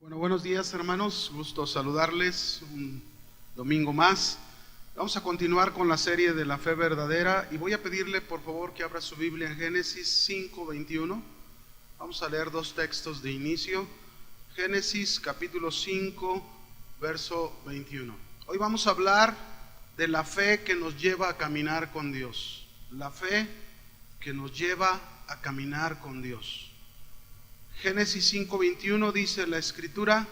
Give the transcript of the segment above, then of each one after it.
Bueno, buenos días hermanos, gusto saludarles un domingo más. Vamos a continuar con la serie de la fe verdadera y voy a pedirle por favor que abra su Biblia en Génesis 5:21. Vamos a leer dos textos de inicio. Génesis capítulo 5, verso 21. Hoy vamos a hablar de la fe que nos lleva a caminar con Dios. La fe que nos lleva a caminar con Dios. Génesis 5:21 dice la escritura: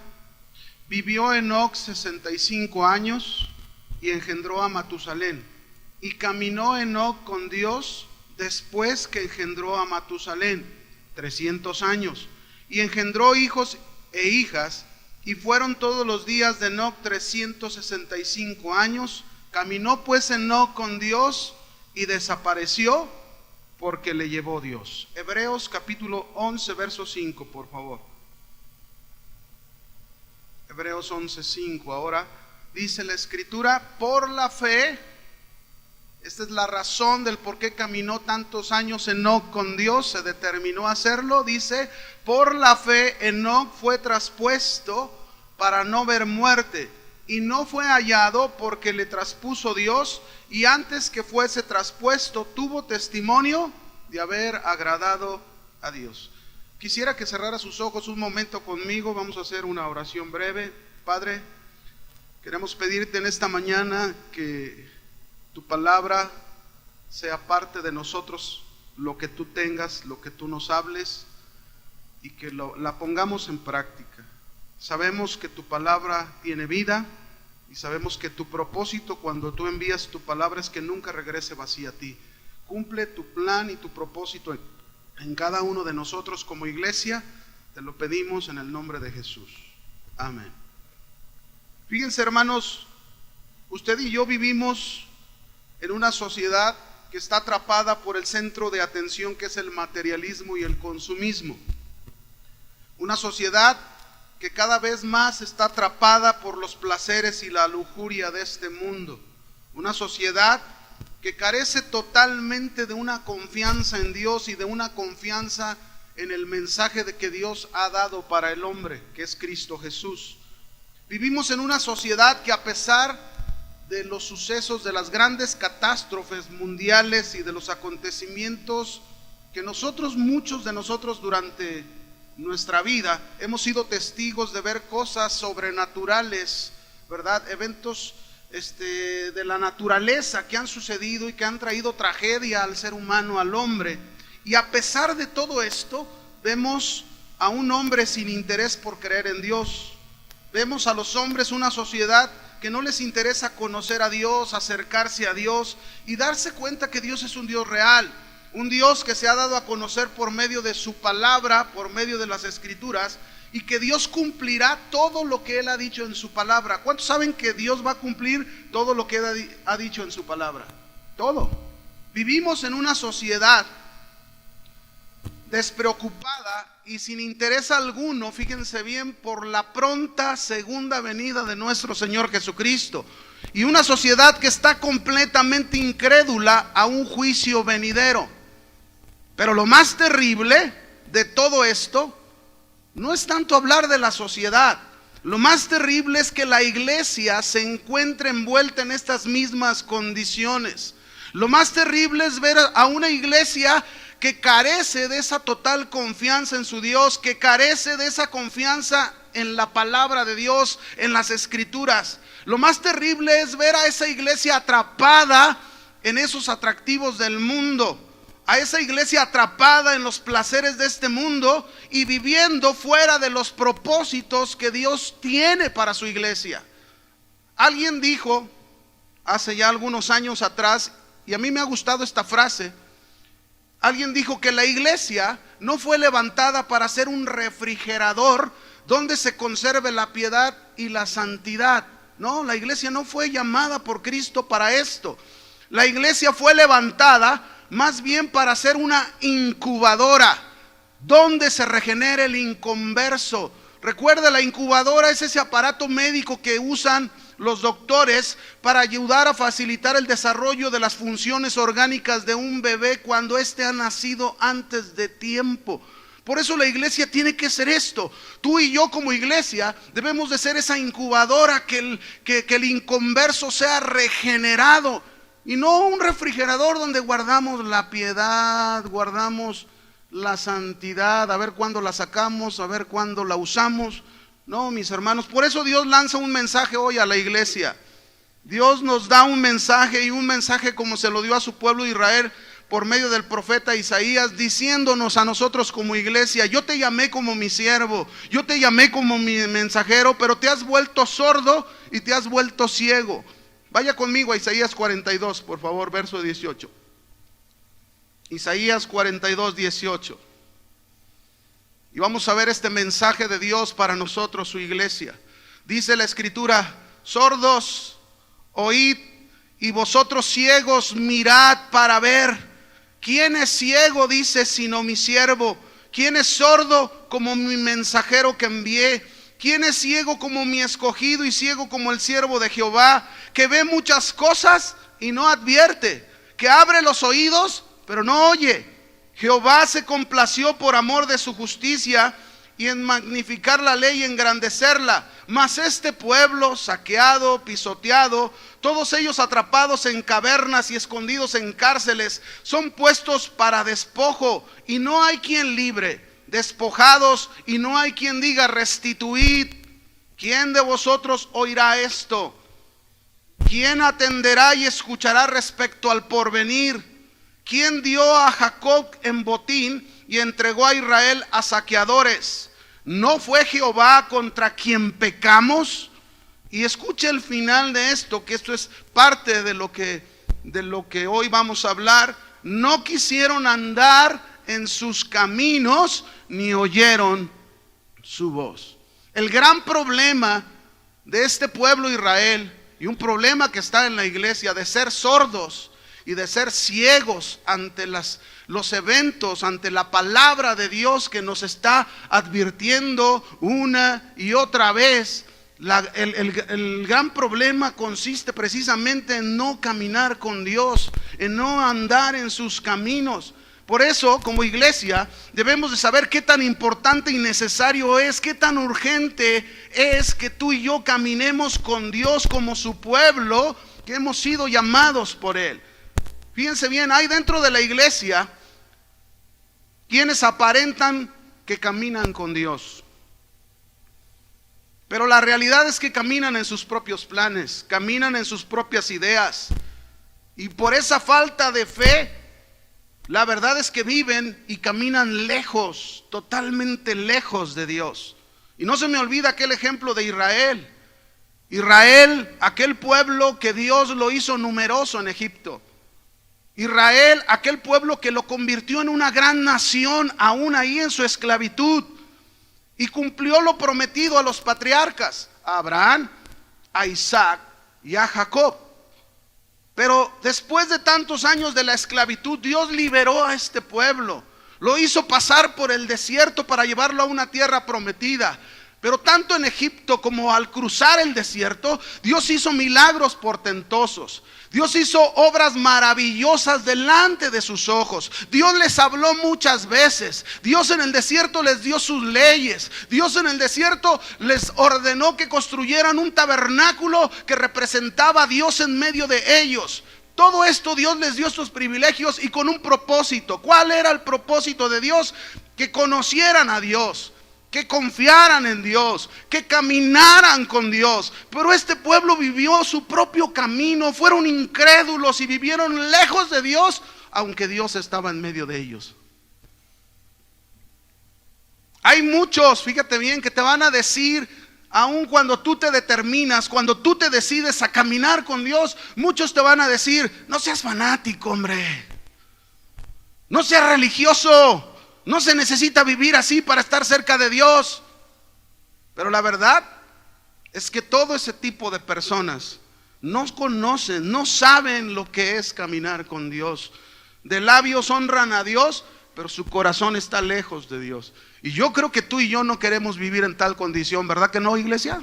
vivió Enoc 65 años y engendró a Matusalén. Y caminó Enoc con Dios después que engendró a Matusalén 300 años. Y engendró hijos e hijas, y fueron todos los días de Enoc 365 años. Caminó pues Enoc con Dios y desapareció porque le llevó Dios. Hebreos capítulo 11, verso 5, por favor. Hebreos 11:5. Ahora dice la escritura: por la fe, esta es la razón del por qué caminó tantos años Enoc con Dios, se determinó a hacerlo. Dice: por la fe Enoc fue traspuesto para no ver muerte, y no fue hallado porque le traspuso Dios, y antes que fuese traspuesto tuvo testimonio de haber agradado a Dios. Quisiera que cerrara sus ojos un momento conmigo. Vamos a hacer una oración breve. Padre, queremos pedirte en esta mañana que tu palabra sea parte de nosotros, lo que tú tengas, lo que tú nos hables, y que la pongamos en práctica. Sabemos que tu palabra tiene vida, y sabemos que tu propósito cuando tú envías tu palabra es que nunca regrese vacía a ti. Cumple tu plan y tu propósito en cada uno de nosotros como iglesia. Te lo pedimos en el nombre de Jesús. Amén. Fíjense hermanos, usted y yo vivimos en una sociedad que está atrapada por el centro de atención que es el materialismo y el consumismo. Una sociedad que cada vez más está atrapada por los placeres y la lujuria de este mundo. Una sociedad que carece totalmente de una confianza en Dios y de una confianza en el mensaje de que Dios ha dado para el hombre, que es Cristo Jesús. Vivimos en una sociedad que, a pesar de los sucesos, de las grandes catástrofes mundiales y de los acontecimientos que muchos de nosotros durante nuestra vida hemos sido testigos de ver cosas sobrenaturales, ¿verdad? Eventos de la naturaleza que han sucedido y que han traído tragedia al ser humano, al hombre. Y a pesar de todo esto, vemos a un hombre sin interés por creer en Dios. Vemos a los hombres una sociedad que no les interesa conocer a Dios, acercarse a Dios y darse cuenta que Dios es un Dios real. Un Dios que se ha dado a conocer por medio de su palabra, por medio de las escrituras, y que Dios cumplirá todo lo que Él ha dicho en su palabra. ¿Cuántos saben que Dios va a cumplir todo lo que Él ha dicho en su palabra? Todo. Vivimos en una sociedad despreocupada y sin interés alguno, fíjense bien, por la pronta segunda venida de nuestro Señor Jesucristo. Y una sociedad que está completamente incrédula a un juicio venidero. Pero lo más terrible de todo esto no es tanto hablar de la sociedad. Lo más terrible es que la iglesia se encuentre envuelta en estas mismas condiciones. Lo más terrible es ver a una iglesia que carece de esa total confianza en su Dios, que carece de esa confianza en la palabra de Dios, en las escrituras. Lo más terrible es ver a esa iglesia atrapada en esos atractivos del mundo, a esa iglesia atrapada en los placeres de este mundo y viviendo fuera de los propósitos que Dios tiene para su iglesia. Alguien dijo hace ya algunos años atrás, y a mí me ha gustado esta frase, alguien dijo que la iglesia no fue levantada para ser un refrigerador donde se conserve la piedad y la santidad. No, la iglesia no fue llamada por Cristo para esto. La iglesia fue levantada más bien para ser una incubadora donde se regenere el inconverso. Recuerda, la incubadora es ese aparato médico que usan los doctores para ayudar a facilitar el desarrollo de las funciones orgánicas de un bebé cuando éste ha nacido antes de tiempo. Por eso la iglesia tiene que ser esto. Tú y yo como iglesia debemos de ser esa incubadora que el inconverso sea regenerado. Y no un refrigerador donde guardamos la piedad, guardamos la santidad, a ver cuándo la sacamos, a ver cuándo la usamos. No, mis hermanos, por eso Dios lanza un mensaje hoy a la iglesia. Dios nos da un mensaje, y un mensaje como se lo dio a su pueblo de Israel por medio del profeta Isaías, diciéndonos a nosotros como iglesia: yo te llamé como mi siervo, yo te llamé como mi mensajero, pero te has vuelto sordo y te has vuelto ciego. Vaya conmigo a Isaías 42, por favor, verso 18. Isaías 42, 18. Y vamos a ver este mensaje de Dios para nosotros, su iglesia. Dice la escritura: sordos, oíd, y vosotros ciegos, mirad para ver. ¿Quién es ciego, dice, sino mi siervo? ¿Quién es sordo como mi mensajero que envié? ¿Quién es ciego como mi escogido y ciego como el siervo de Jehová, que ve muchas cosas y no advierte, que abre los oídos pero no oye? Jehová se complació por amor de su justicia y en magnificar la ley y engrandecerla. Mas este pueblo saqueado, pisoteado, todos ellos atrapados en cavernas y escondidos en cárceles, son puestos para despojo y no hay quien libre, despojados y no hay quien diga restituid. ¿Quién de vosotros oirá esto? ¿Quién atenderá y escuchará respecto al porvenir? ¿Quién dio a Jacob en botín y entregó a Israel a saqueadores? ¿No fue Jehová contra quien pecamos? Y escuche el final de esto, que esto es parte de lo que hoy vamos a hablar. No quisieron andar en sus caminos, ni oyeron su voz. El gran problema de este pueblo Israel, y un problema que está en la iglesia, de ser sordos y de ser ciegos ante los eventos, ante la palabra de Dios que nos está advirtiendo una y otra vez. El gran problema consiste precisamente en no caminar con Dios, en no andar en sus caminos. Por eso, como iglesia, debemos de saber qué tan importante y necesario es, qué tan urgente es que tú y yo caminemos con Dios como su pueblo, que hemos sido llamados por Él. Fíjense bien, hay dentro de la iglesia quienes aparentan que caminan con Dios, pero la realidad es que caminan en sus propios planes, caminan en sus propias ideas, y por esa falta de fe, la verdad es que viven y caminan lejos, totalmente lejos de Dios. Y no se me olvida aquel ejemplo de Israel. Israel, aquel pueblo que Dios lo hizo numeroso en Egipto. Israel, aquel pueblo que lo convirtió en una gran nación, aún ahí en su esclavitud. Y cumplió lo prometido a los patriarcas, a Abraham, a Isaac y a Jacob. Pero después de tantos años de la esclavitud, Dios liberó a este pueblo. Lo hizo pasar por el desierto para llevarlo a una tierra prometida. Pero tanto en Egipto como al cruzar el desierto, Dios hizo milagros portentosos. Dios hizo obras maravillosas delante de sus ojos. Dios les habló muchas veces. Dios en el desierto les dio sus leyes. Dios en el desierto les ordenó que construyeran un tabernáculo que representaba a Dios en medio de ellos. Todo esto Dios les dio sus privilegios y con un propósito. ¿Cuál era el propósito de Dios? Que conocieran a Dios, que confiaran en Dios, que caminaran con Dios. Pero este pueblo vivió su propio camino, fueron incrédulos y vivieron lejos de Dios, aunque Dios estaba en medio de ellos. Hay muchos, fíjate bien, que te van a decir, aun cuando tú te determinas, cuando tú te decides a caminar con Dios, muchos te van a decir: no seas fanático, hombre, no seas religioso. No se necesita vivir así para estar cerca de Dios. Pero la verdad es que todo ese tipo de personas no conocen, no saben lo que es caminar con Dios. De labios honran a Dios, pero su corazón está lejos de Dios. Y yo creo que tú y yo no queremos vivir en tal condición, ¿verdad que no, iglesia?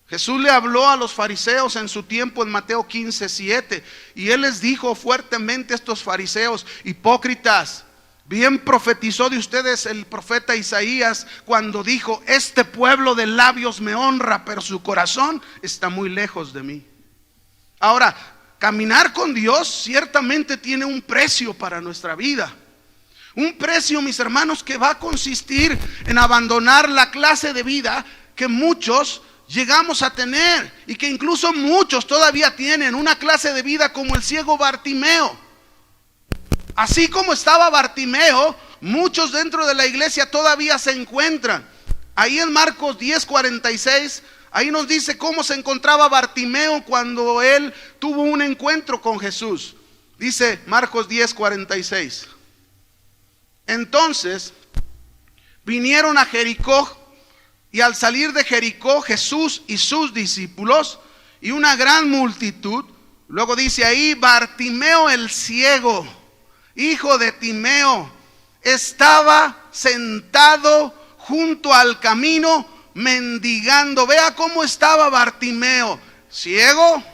Jesús le habló a los fariseos en su tiempo en Mateo 15:7, y Él les dijo fuertemente a estos fariseos: hipócritas, Bien profetizó de ustedes el profeta Isaías cuando dijo: este pueblo de labios me honra, pero su corazón está muy lejos de mí. Ahora, caminar con Dios ciertamente tiene un precio para nuestra vida. Un precio, mis hermanos, que va a consistir en abandonar la clase de vida que muchos llegamos a tener, y que incluso muchos todavía tienen, una clase de vida como el ciego Bartimeo. Así como estaba Bartimeo, muchos dentro de la iglesia todavía se encuentran. Ahí en Marcos 10:46, ahí nos dice cómo se encontraba Bartimeo cuando él tuvo un encuentro con Jesús. Dice Marcos 10:46. Entonces vinieron a Jericó, y al salir de Jericó, Jesús y sus discípulos y una gran multitud. Luego dice ahí: Bartimeo el ciego, hijo de Timeo, estaba sentado junto al camino mendigando. Vea cómo estaba Bartimeo: ciego,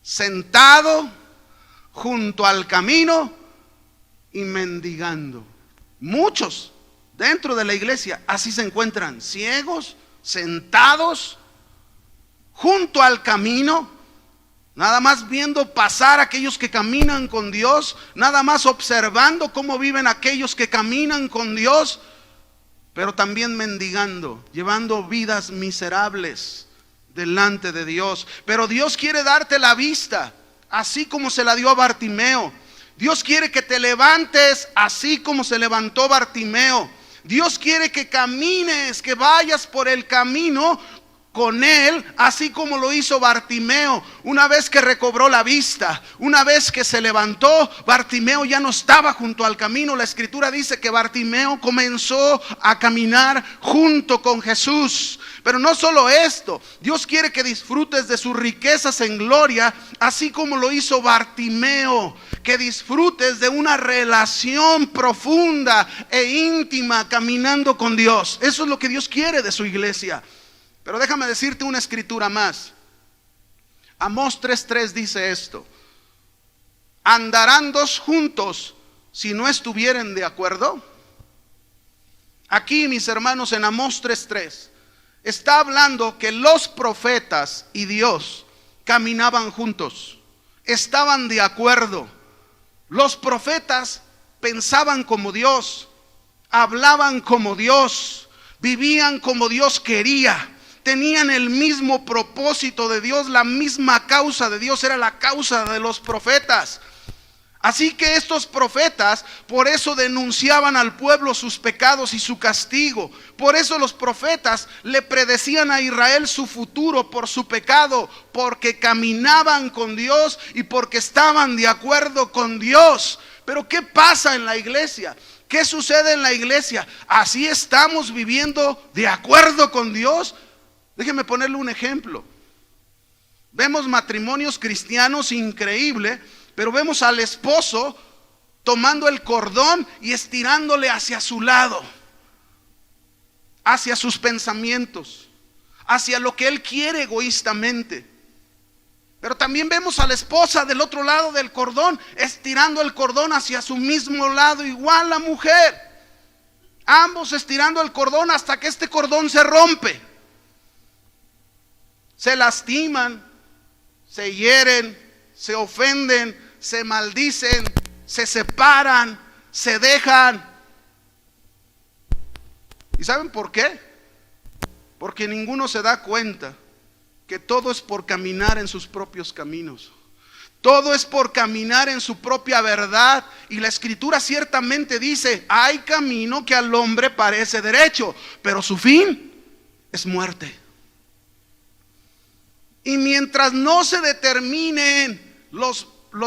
sentado junto al camino y mendigando. Muchos dentro de la iglesia así se encuentran, ciegos, sentados junto al camino, nada más viendo pasar a aquellos que caminan con Dios, nada más observando cómo viven aquellos que caminan con Dios, pero también mendigando, llevando vidas miserables delante de Dios. Pero Dios quiere darte la vista, así como se la dio a Bartimeo. Dios quiere que te levantes así como se levantó Bartimeo. Dios quiere que camines, que vayas por el camino con Él, así como lo hizo Bartimeo. Una vez que recobró la vista, una vez que se levantó, Bartimeo ya no estaba junto al camino. La escritura dice que Bartimeo comenzó a caminar junto con Jesús. Pero no solo esto, Dios quiere que disfrutes de sus riquezas en gloria, así como lo hizo Bartimeo. Que disfrutes de una relación profunda e íntima caminando con Dios. Eso es lo que Dios quiere de su iglesia. Pero déjame decirte una escritura más. Amós 3:3 dice esto: ¿andarán dos juntos si no estuvieren de acuerdo? Aquí, mis hermanos, en Amós 3:3 está hablando que los profetas y Dios caminaban juntos, estaban de acuerdo. Los profetas pensaban como Dios, hablaban como Dios, vivían como Dios quería. Tenían el mismo propósito de Dios, la misma causa de Dios era la causa de los profetas. Así que estos profetas por eso denunciaban al pueblo sus pecados y su castigo. Por eso los profetas le predecían a Israel su futuro por su pecado, porque caminaban con Dios y porque estaban de acuerdo con Dios. Pero ¿qué pasa en la iglesia? ¿Qué sucede en la iglesia? ¿Así estamos viviendo de acuerdo con Dios? Déjeme ponerle un ejemplo. Vemos matrimonios cristianos increíbles, pero vemos al esposo tomando el cordón y estirándole hacia su lado, hacia sus pensamientos, hacia lo que él quiere egoístamente. Pero también vemos a la esposa del otro lado del cordón, estirando el cordón hacia su mismo lado, igual la mujer. Ambos estirando el cordón hasta que este cordón se rompe. Se lastiman, se hieren, se ofenden, se maldicen, se separan, se dejan. ¿Y saben por qué? Porque ninguno se da cuenta que todo es por caminar en sus propios caminos. Todo es por caminar en su propia verdad. Y la escritura ciertamente dice: hay camino que al hombre parece derecho, pero su fin es muerte. Y mientras no se determinen los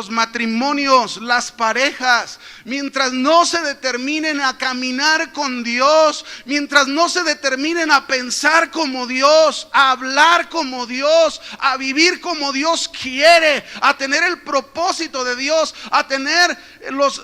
matrimonios, las parejas, mientras no se determinen a caminar con Dios, mientras no se determinen a pensar como Dios, a hablar como Dios, a vivir como Dios quiere, a tener el propósito de Dios, a tener los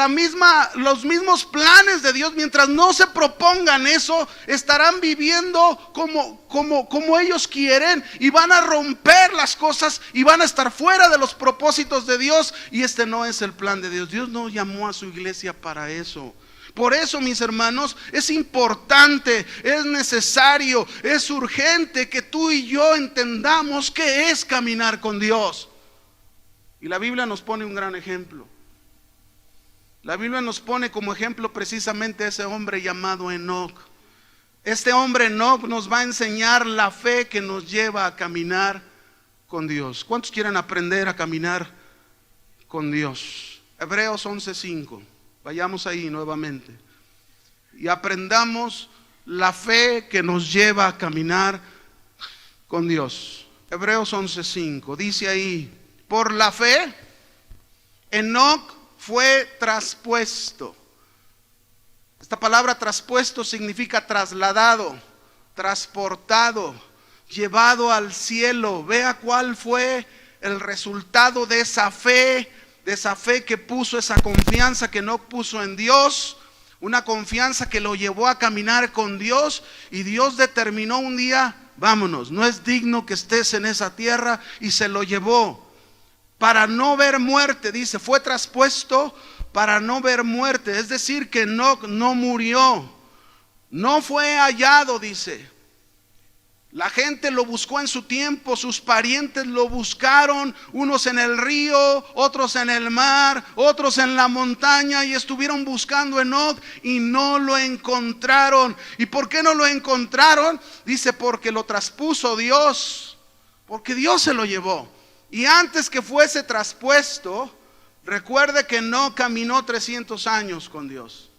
mismos planes de Dios, mientras no se propongan eso, estarán viviendo como ellos quieren y van a romper las cosas y van a estar fuera de los propósitos propósitos de Dios y este no es el plan de Dios. Dios no llamó a su iglesia para eso. Por eso, mis hermanos, es importante, es necesario, es urgente que tú y yo entendamos qué es caminar con Dios. Y la Biblia nos pone un gran ejemplo. La Biblia nos pone como ejemplo precisamente a ese hombre llamado Enoc. Este hombre Enoc nos va a enseñar la fe que nos lleva a caminar con Dios. ¿Cuántos quieren aprender a caminar con Dios? Hebreos 11:5. Vayamos ahí nuevamente y aprendamos la fe que nos lleva a caminar con Dios. Hebreos 11:5 dice ahí: por la fe Enoc fue traspuesto. Esta palabra traspuesto significa trasladado, transportado, llevado al cielo. Vea cuál fue el resultado de esa fe que puso, esa confianza que no puso en Dios, una confianza que lo llevó a caminar con Dios, y Dios determinó un día: vámonos, no es digno que estés en esa tierra, y se lo llevó para no ver muerte. Dice, fue traspuesto para no ver muerte, es decir, que no murió, no fue hallado, dice. La gente lo buscó en su tiempo, sus parientes lo buscaron, unos en el río, otros en el mar, otros en la montaña, y estuvieron buscando a Enoc y no lo encontraron. ¿Y por qué no lo encontraron? Dice, porque lo traspuso Dios, porque Dios se lo llevó. Y antes que fuese traspuesto, recuerde que no caminó 300 años con Dios.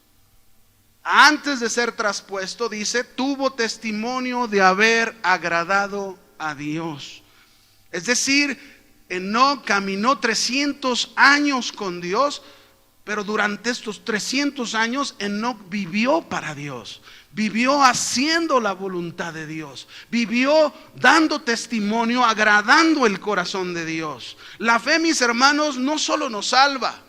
Antes de ser traspuesto, dice, tuvo testimonio de haber agradado a Dios. Es decir, Enoc caminó 300 años con Dios, pero durante estos 300 años Enoc vivió para Dios. Vivió haciendo la voluntad de Dios. Vivió dando testimonio, agradando el corazón de Dios. La fe, mis hermanos, no solo nos salva.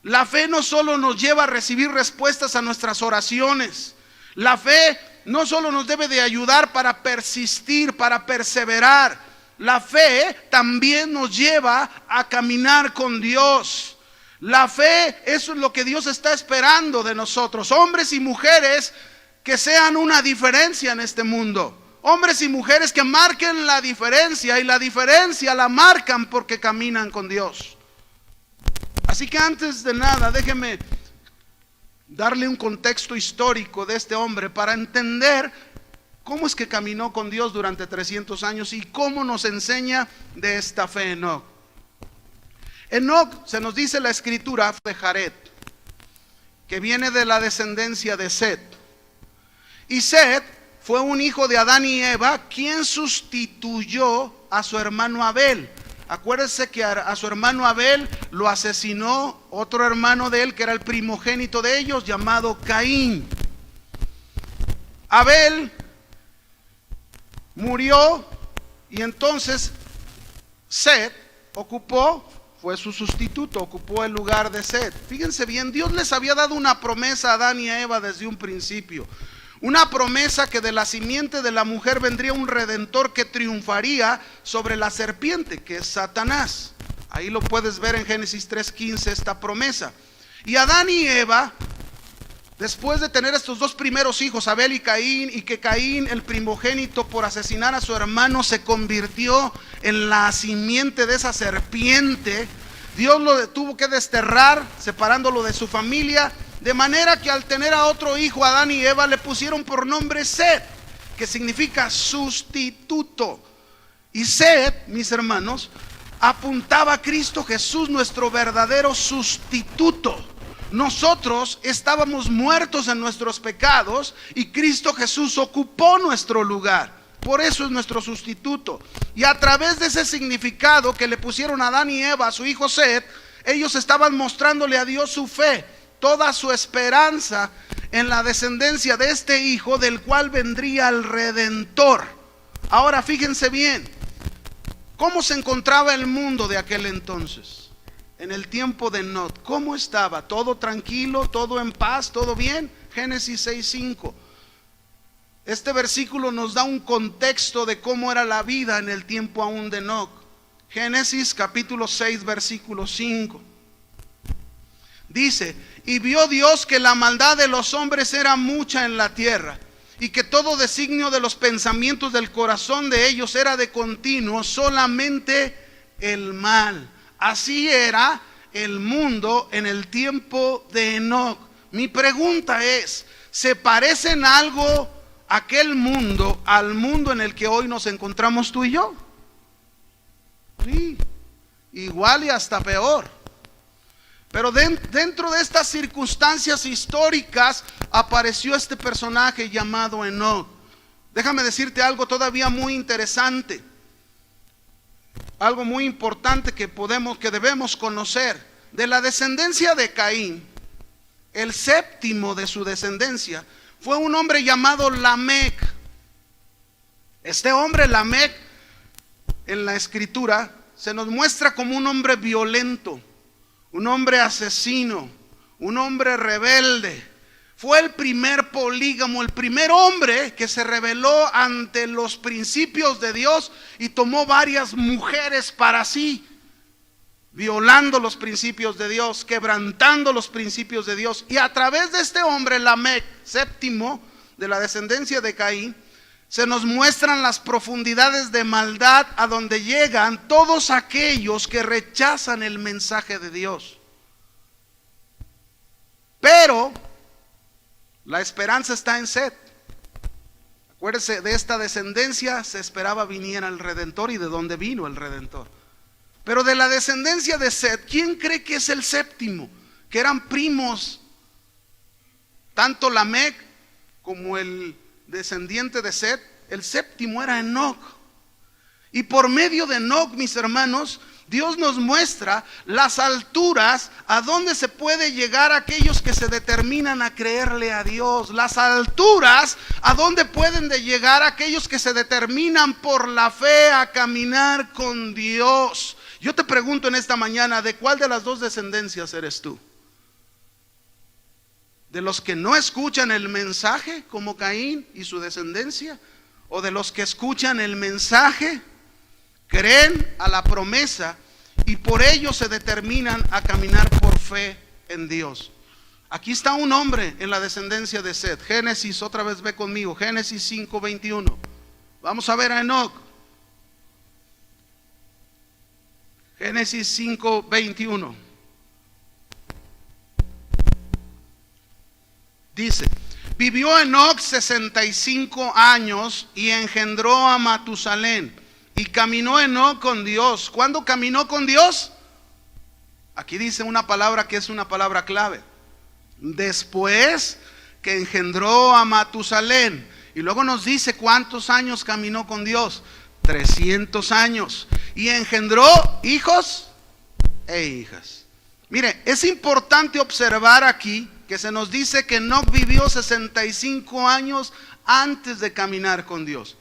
La fe no solo nos lleva a recibir respuestas a nuestras oraciones. La fe no solo nos debe de ayudar para persistir, para perseverar. La fe también nos lleva a caminar con Dios. La fe, eso es lo que Dios está esperando de nosotros. Hombres y mujeres que sean una diferencia en este mundo. Hombres y mujeres que marquen la diferencia, y la diferencia la marcan porque caminan con Dios. Así que antes de nada, déjeme darle un contexto histórico de este hombre para entender cómo es que caminó con Dios durante 300 años y cómo nos enseña de esta fe Enoc. Enoc, se nos dice la escritura, de Jared, que viene de la descendencia de Set. Y Set fue un hijo de Adán y Eva, quien sustituyó a su hermano Abel. Acuérdense que a su hermano Abel lo asesinó otro hermano de él, que era el primogénito de ellos, llamado Caín. Abel murió y entonces Set fue su sustituto, ocupó el lugar de Set. Fíjense bien, Dios les había dado una promesa a Adán y a Eva desde un principio. Una promesa que de la simiente de la mujer vendría un redentor que triunfaría sobre la serpiente, que es Satanás. Ahí lo puedes ver en Génesis 3:15, esta promesa. Y Adán y Eva, después de tener estos dos primeros hijos, Abel y que Caín, el primogénito, por asesinar a su hermano, se convirtió en la simiente de esa serpiente, Dios lo tuvo que desterrar, separándolo de su familia. De manera que al tener a otro hijo, Adán y Eva, le pusieron por nombre Set, que significa sustituto. Y Set, mis hermanos, apuntaba a Cristo Jesús, nuestro verdadero sustituto. Nosotros estábamos muertos en nuestros pecados y Cristo Jesús ocupó nuestro lugar. Por eso es nuestro sustituto. Y a través de ese significado que le pusieron a Adán y Eva, a su hijo Set, ellos estaban mostrándole a Dios su fe, toda su esperanza en la descendencia de este hijo, del cual vendría el Redentor. Ahora fíjense bien, ¿cómo se encontraba el mundo de aquel entonces? En el tiempo de Enoc, ¿cómo estaba? ¿Todo tranquilo? ¿Todo en paz? ¿Todo bien? Génesis 6:5. Este versículo nos da un contexto de cómo era la vida en el tiempo aún de Enoc. Génesis capítulo 6, versículo 5. Dice: y vio Dios que la maldad de los hombres era mucha en la tierra, y que todo designio de los pensamientos del corazón de ellos era de continuo solamente el mal. Así era el mundo en el tiempo de Enoc. Mi pregunta es: ¿se parece en algo aquel mundo al mundo en el que hoy nos encontramos tú y yo? Sí, igual y hasta peor. Pero dentro de estas circunstancias históricas apareció este personaje llamado Enoc. Déjame decirte algo todavía muy interesante, algo muy importante que debemos conocer. De la descendencia de Caín, el séptimo de su descendencia fue un hombre llamado Lamec. Este hombre Lamec en la escritura se nos muestra como un hombre violento, un hombre asesino, un hombre rebelde. Fue el primer polígamo, el primer hombre que se rebeló ante los principios de Dios y tomó varias mujeres para sí, violando los principios de Dios, quebrantando los principios de Dios. Y a través de este hombre, Lamec, séptimo de la descendencia de Caín, se nos muestran las profundidades de maldad a donde llegan todos aquellos que rechazan el mensaje de Dios. Pero la esperanza está en Set. Acuérdese, de esta descendencia se esperaba viniera el Redentor, y de dónde vino el Redentor. Pero de la descendencia de Set, ¿quién cree que es el séptimo? Que eran primos, tanto Lamec como el descendiente de Set. El séptimo era Enoc. Y por medio de Enoc, mis hermanos, Dios nos muestra las alturas a donde se puede llegar aquellos que se determinan a creerle a Dios. Las alturas a donde pueden llegar aquellos que se determinan por la fe a caminar con Dios. Yo te pregunto en esta mañana, ¿de cuál de las dos descendencias eres tú? ¿De los que no escuchan el mensaje como Caín y su descendencia? ¿O de los que escuchan el mensaje, creen a la promesa y por ello se determinan a caminar por fe en Dios? Aquí está un hombre en la descendencia de Set. Génesis, otra vez ve conmigo, Génesis 5:21. Vamos a ver a Enoc. Génesis 5:21. Dice: vivió Enoc 65 años y engendró a Matusalén. Y caminó Enoc con Dios. ¿Cuándo caminó con Dios? Aquí dice una palabra que es una palabra clave. Después que engendró a Matusalén. Y luego nos dice cuántos años caminó con Dios. 300 años. Y engendró hijos e hijas. Mire, es importante observar aquí que se nos dice que Enoc vivió 65 años antes de caminar con Dios.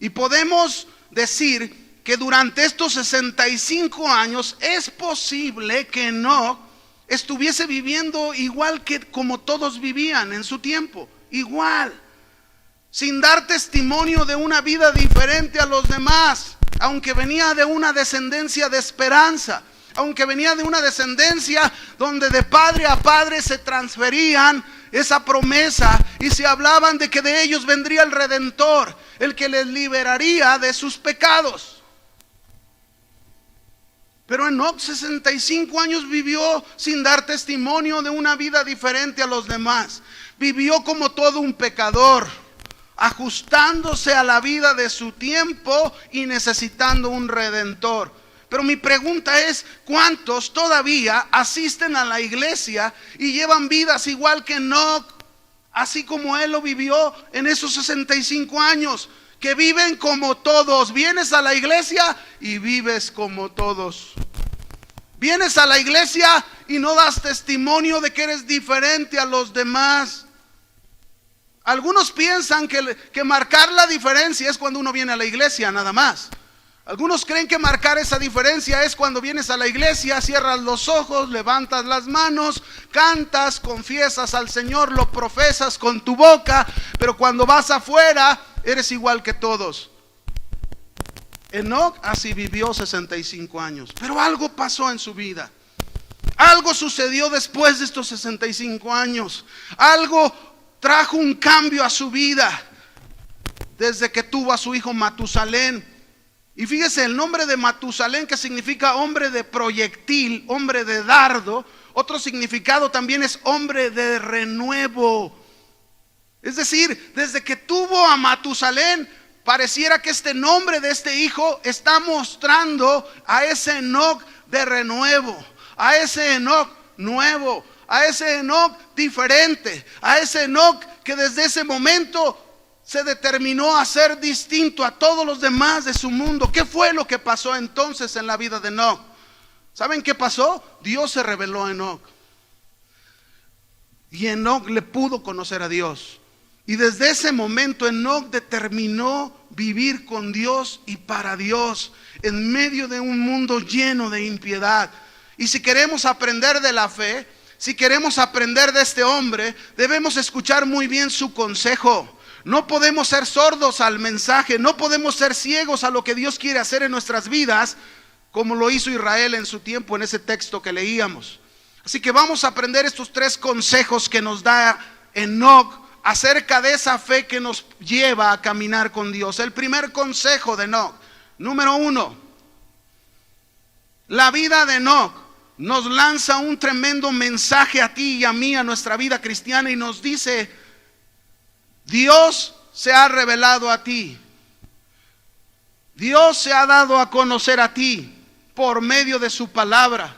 Y podemos decir que durante estos 65 años es posible que Enoc estuviese viviendo igual que como todos vivían en su tiempo, igual, sin dar testimonio de una vida diferente a los demás, aunque venía de una descendencia de esperanza, aunque venía de una descendencia donde de padre a padre se transferían esa promesa y se hablaban de que de ellos vendría el Redentor, el que les liberaría de sus pecados. Pero Enoc 65 años vivió sin dar testimonio de una vida diferente a los demás. Vivió como todo un pecador, ajustándose a la vida de su tiempo y necesitando un Redentor. Pero mi pregunta es, ¿cuántos todavía asisten a la iglesia y llevan vidas igual que Enoc, así como él lo vivió en esos 65 años? Que viven como todos. Vienes a la iglesia y vives como todos. Vienes a la iglesia y no das testimonio de que eres diferente a los demás. Algunos piensan que marcar la diferencia es cuando uno viene a la iglesia, nada más. Algunos creen que marcar esa diferencia es cuando vienes a la iglesia, cierras los ojos, levantas las manos, cantas, confiesas al Señor, lo profesas con tu boca, pero cuando vas afuera eres igual que todos. Enoc así vivió 65 años. Pero algo pasó en su vida. Algo sucedió después de estos 65 años. Algo trajo un cambio a su vida desde que tuvo a su hijo Matusalén. Y fíjese, el nombre de Matusalén, que significa hombre de proyectil, hombre de dardo, otro significado también es hombre de renuevo. Es decir, desde que tuvo a Matusalén, pareciera que este nombre de este hijo está mostrando a ese Enoc de renuevo, a ese Enoc nuevo, a ese Enoc diferente, a ese Enoc que desde ese momento se determinó a ser distinto a todos los demás de su mundo. ¿Qué fue lo que pasó entonces en la vida de Enoc? ¿Saben qué pasó? Dios se reveló a Enoc. Y Enoc le pudo conocer a Dios. Y desde ese momento Enoc determinó vivir con Dios y para Dios en medio de un mundo lleno de impiedad. Y si queremos aprender de la fe, si queremos aprender de este hombre, debemos escuchar muy bien su consejo. No podemos ser sordos al mensaje, no podemos ser ciegos a lo que Dios quiere hacer en nuestras vidas, como lo hizo Israel en su tiempo en ese texto que leíamos. Así que vamos a aprender estos 3 consejos que nos da Enoc acerca de esa fe que nos lleva a caminar con Dios. El primer consejo de Enoc, número 1, la vida de Enoc nos lanza un tremendo mensaje a ti y a mí, a nuestra vida cristiana, y nos dice: Dios se ha revelado a ti. Dios se ha dado a conocer a ti por medio de su palabra,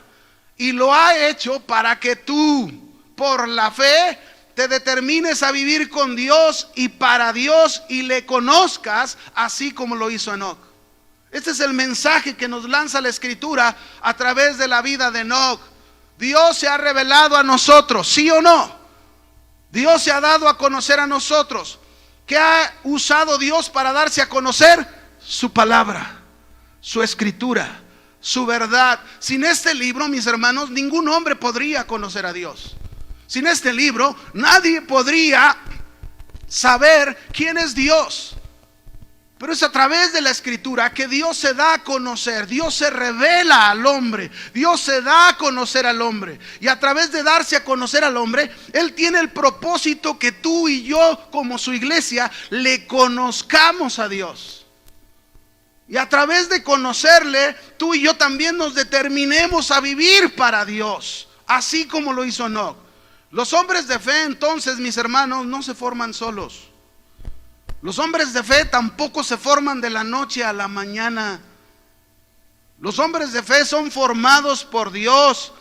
y lo ha hecho para que tú, por la fe, te determines a vivir con Dios y para Dios, y le conozcas así como lo hizo Enoc. Este es el mensaje que nos lanza la Escritura a través de la vida de Enoc. Dios se ha revelado a nosotros, ¿sí o no? Dios se ha dado a conocer a nosotros. ¿Qué ha usado Dios para darse a conocer? Su palabra, su Escritura, su verdad. Sin este libro, mis hermanos, ningún hombre podría conocer a Dios. Sin este libro, nadie podría saber quién es Dios. Pero es a través de la Escritura que Dios se da a conocer. Dios se revela al hombre. Dios se da a conocer al hombre. Y a través de darse a conocer al hombre, Él tiene el propósito que tú y yo, como su iglesia, le conozcamos a Dios. Y a través de conocerle, tú y yo también nos determinemos a vivir para Dios, así como lo hizo Enoc. Los hombres de fe, entonces, mis hermanos, no se forman solos. Los hombres de fe tampoco se forman de la noche a la mañana. Los hombres de fe son formados por Dios,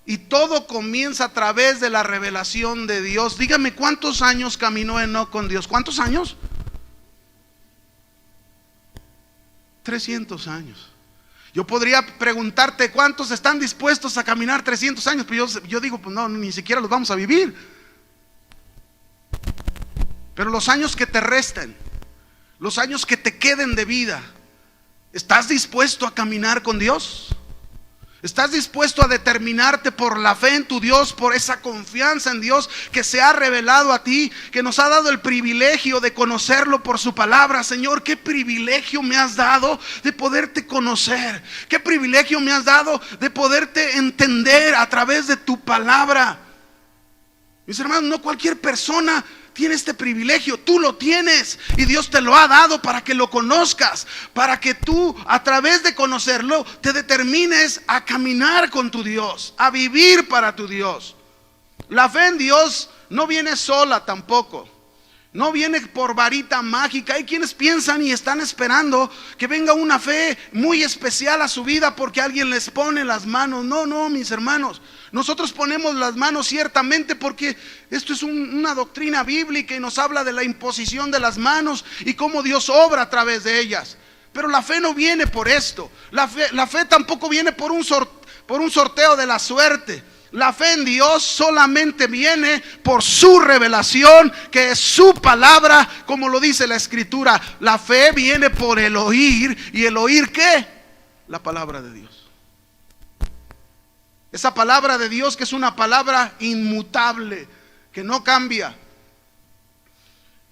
y todo comienza a través de la revelación de Dios. Dígame, ¿cuántos años caminó Enoc con Dios? ¿Cuántos años? 300 años. Yo podría preguntarte cuántos están dispuestos a caminar 300 años, pero yo digo, pues no, ni siquiera los vamos a vivir. Pero los años que te resten, los años que te queden de vida, ¿estás dispuesto a caminar con Dios? ¿Estás dispuesto a determinarte por la fe en tu Dios, por esa confianza en Dios que se ha revelado a ti, que nos ha dado el privilegio de conocerlo por su palabra? Señor, qué privilegio me has dado de poderte conocer. Qué privilegio me has dado de poderte entender a través de tu palabra. Mis hermanos, no cualquier persona tiene este privilegio. Tú lo tienes, y Dios te lo ha dado para que lo conozcas, para que tú, a través de conocerlo, te determines a caminar con tu Dios, a vivir para tu Dios. La fe en Dios no viene sola tampoco. No viene por varita mágica. Hay quienes piensan y están esperando que venga una fe muy especial a su vida porque alguien les pone las manos. No, mis hermanos. Nosotros ponemos las manos ciertamente porque esto es una doctrina bíblica y nos habla de la imposición de las manos y cómo Dios obra a través de ellas. Pero la fe no viene por esto. La fe tampoco viene por un sorteo de la suerte. La fe en Dios solamente viene por su revelación, que es su palabra, como lo dice la Escritura. La fe viene por el oír. ¿Y el oír qué? La palabra de Dios. Esa palabra de Dios, que es una palabra inmutable, que no cambia.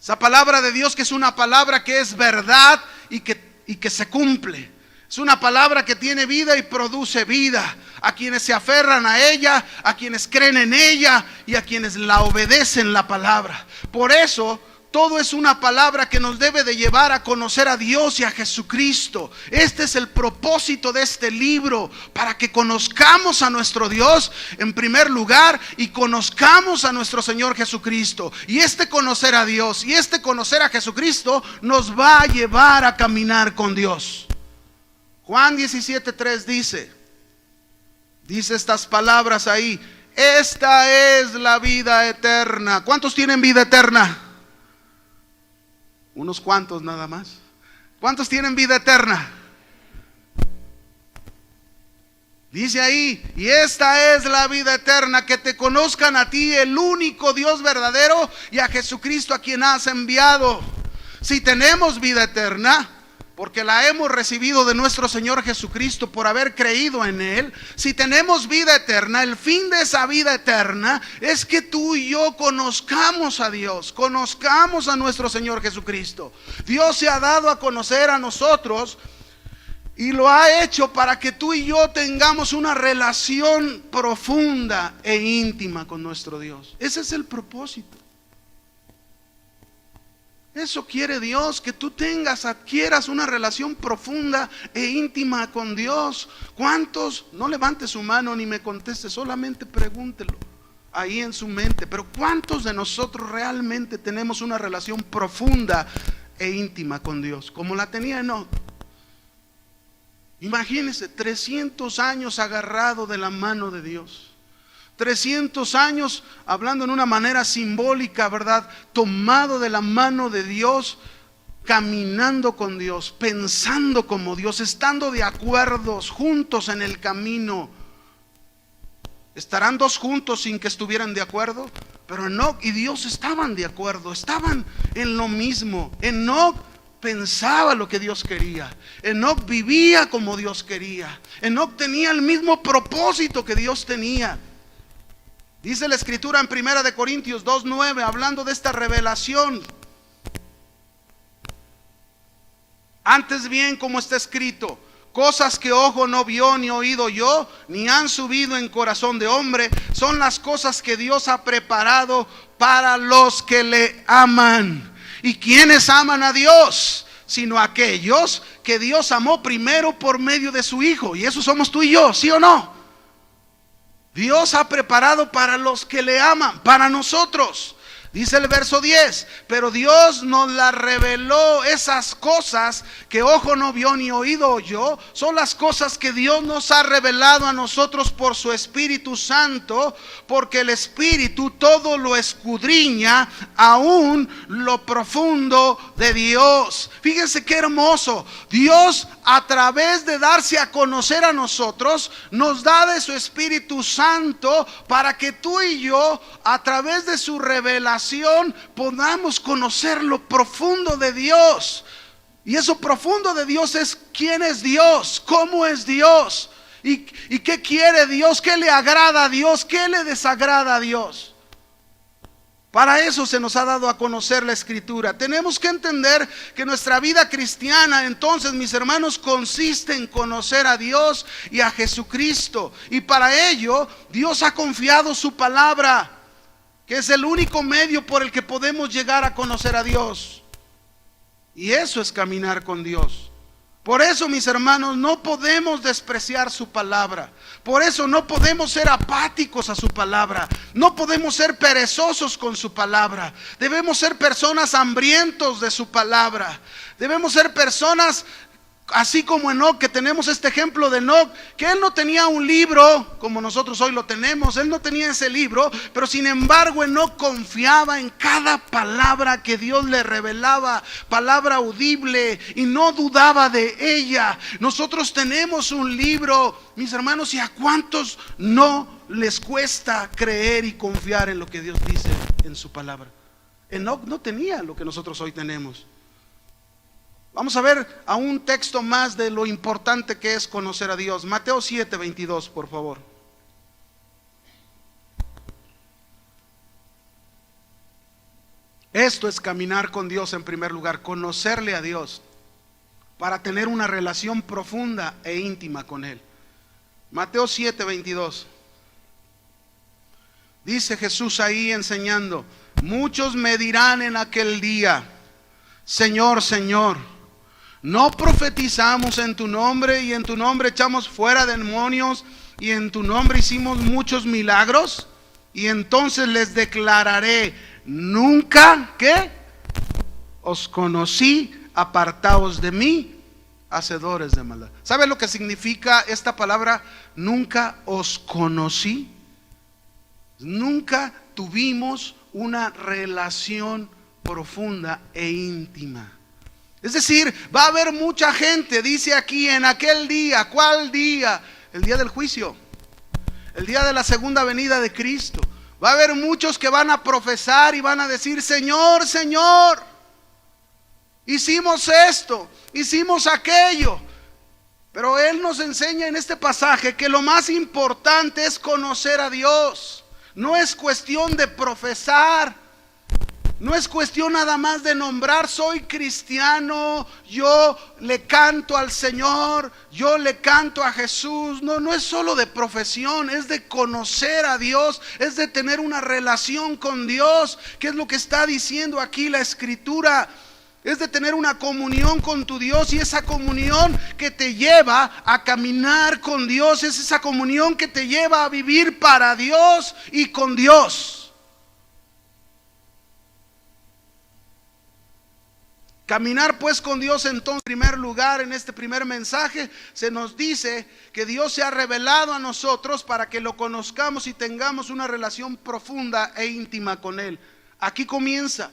Esa palabra de Dios, que es una palabra que es verdad y y que se cumple. Es una palabra que tiene vida y produce vida a quienes se aferran a ella, a quienes creen en ella y a quienes la obedecen la palabra. Por eso todo es una palabra que nos debe de llevar a conocer a Dios y a Jesucristo. Este es el propósito de este libro, para que conozcamos a nuestro Dios en primer lugar y conozcamos a nuestro Señor Jesucristo. Y este conocer a Dios y este conocer a Jesucristo nos va a llevar a caminar con Dios. Juan 17:3 dice estas palabras ahí: esta es la vida eterna. ¿Cuántos tienen vida eterna? Unos cuantos nada más. ¿Cuántos tienen vida eterna? Dice ahí: y esta es la vida eterna, que te conozcan a ti, el único Dios verdadero, y a Jesucristo a quien has enviado. Si tenemos vida eterna, porque la hemos recibido de nuestro Señor Jesucristo por haber creído en Él. Si tenemos vida eterna, el fin de esa vida eterna es que tú y yo conozcamos a Dios, conozcamos a nuestro Señor Jesucristo. Dios se ha dado a conocer a nosotros y lo ha hecho para que tú y yo tengamos una relación profunda e íntima con nuestro Dios. Ese es el propósito. Eso quiere Dios, que tú adquieras una relación profunda e íntima con Dios. ¿Cuántos? No levante su mano ni me conteste, solamente pregúntelo ahí en su mente. Pero ¿cuántos de nosotros realmente tenemos una relación profunda e íntima con Dios, como la tenía Enoc? Imagínense, 300 años agarrado de la mano de Dios. 300 años, hablando en una manera simbólica, ¿verdad? Tomado de la mano de Dios, caminando con Dios, pensando como Dios, estando de acuerdo, juntos en el camino. ¿Estarán dos juntos sin que estuvieran de acuerdo? Pero Enoc y Dios estaban de acuerdo, estaban en lo mismo. Enoc pensaba lo que Dios quería. Enoc vivía como Dios quería. Enoc tenía el mismo propósito que Dios tenía. Dice la escritura en 1 Corintios 2:9, hablando de esta revelación: antes bien, como está escrito, cosas que ojo no vio ni oído oyó, ni han subido en corazón de hombre, son las cosas que Dios ha preparado para los que le aman. ¿Y quiénes aman a Dios? Sino aquellos que Dios amó primero por medio de su Hijo. Y eso somos tú y yo, ¿sí o no? Dios ha preparado para los que le aman, para nosotros. Dice el verso 10, pero Dios nos la reveló. Esas cosas que ojo no vio ni oído oyó, son las cosas que Dios nos ha revelado a nosotros por su Espíritu Santo, porque el Espíritu todo lo escudriña, aún lo profundo de Dios. Fíjense qué hermoso. Dios, a través de darse a conocer a nosotros, nos da de su Espíritu Santo para que tú y yo, a través de su revelación, podamos conocer lo profundo de Dios. Y eso profundo de Dios es quién es Dios, cómo es Dios, y qué quiere Dios, qué le agrada a Dios, qué le desagrada a Dios. Para eso se nos ha dado a conocer la Escritura. Tenemos que entender que nuestra vida cristiana, entonces, mis hermanos, consiste en conocer a Dios y a Jesucristo. Y para ello Dios ha confiado su palabra, que es el único medio por el que podemos llegar a conocer a Dios. Y eso es caminar con Dios. Por eso, mis hermanos, no podemos despreciar su palabra. Por eso no podemos ser apáticos a su palabra. No podemos ser perezosos con su palabra. Debemos ser personas hambrientos de su palabra. Debemos ser personas así como Enoc, que tenemos este ejemplo de Enoc, que él no tenía un libro como nosotros hoy lo tenemos. Él no tenía ese libro, pero sin embargo Enoc confiaba en cada palabra que Dios le revelaba, palabra audible, y no dudaba de ella. Nosotros tenemos un libro, mis hermanos, y a cuántos no les cuesta creer y confiar en lo que Dios dice en su palabra. Enoc no tenía lo que nosotros hoy tenemos. Vamos a ver a un texto más de lo importante que es conocer a Dios. Mateo 7:22, por favor. Esto es caminar con Dios en primer lugar, conocerle a Dios. para tener una relación profunda e íntima con Él. Mateo 7:22. Dice Jesús ahí enseñando: muchos me dirán en aquel día, Señor, Señor, ¿no profetizamos en tu nombre y en tu nombre echamos fuera demonios y en tu nombre hicimos muchos milagros? Y entonces les declararé: nunca, ¿qué? Os conocí, apartaos de mí, hacedores de maldad. ¿Sabe lo que significa esta palabra? Nunca os conocí. Nunca tuvimos una relación profunda e íntima. Es decir, va a haber mucha gente, dice aquí, en aquel día. ¿Cuál día? El día del juicio, el día de la segunda venida de Cristo. Va a haber muchos que van a profesar y van a decir: Señor, Señor, hicimos esto, hicimos aquello. Pero Él nos enseña en este pasaje que lo más importante es conocer a Dios. No es cuestión de profesar, no es cuestión nada más de nombrar: soy cristiano, yo le canto al Señor, yo le canto a Jesús. No es solo de profesión, es de conocer a Dios, es de tener una relación con Dios. ¿Qué es lo que está diciendo aquí la Escritura? Es de tener una comunión con tu Dios, y esa comunión que te lleva a caminar con Dios, es esa comunión que te lleva a vivir para Dios y con Dios. Caminar pues con Dios, entonces, en primer lugar, en este primer mensaje se nos dice que Dios se ha revelado a nosotros para que lo conozcamos y tengamos una relación profunda e íntima con Él. Aquí comienza.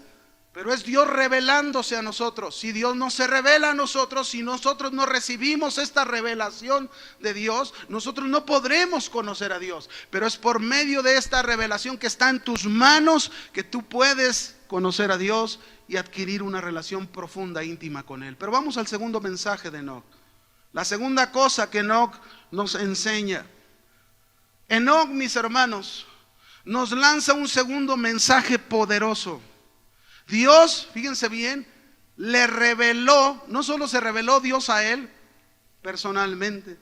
Pero es Dios revelándose a nosotros. Si Dios no se revela a nosotros, si nosotros no recibimos esta revelación de Dios, nosotros no podremos conocer a Dios. Pero es por medio de esta revelación que está en tus manos que tú puedes conocer a Dios y adquirir una relación profunda e íntima con Él. Pero vamos al segundo mensaje de Enoc. La segunda cosa que Enoc nos enseña. Enoc, mis hermanos, nos lanza un segundo mensaje poderoso. Dios, fíjense bien, le reveló, no solo se reveló Dios a él personalmente,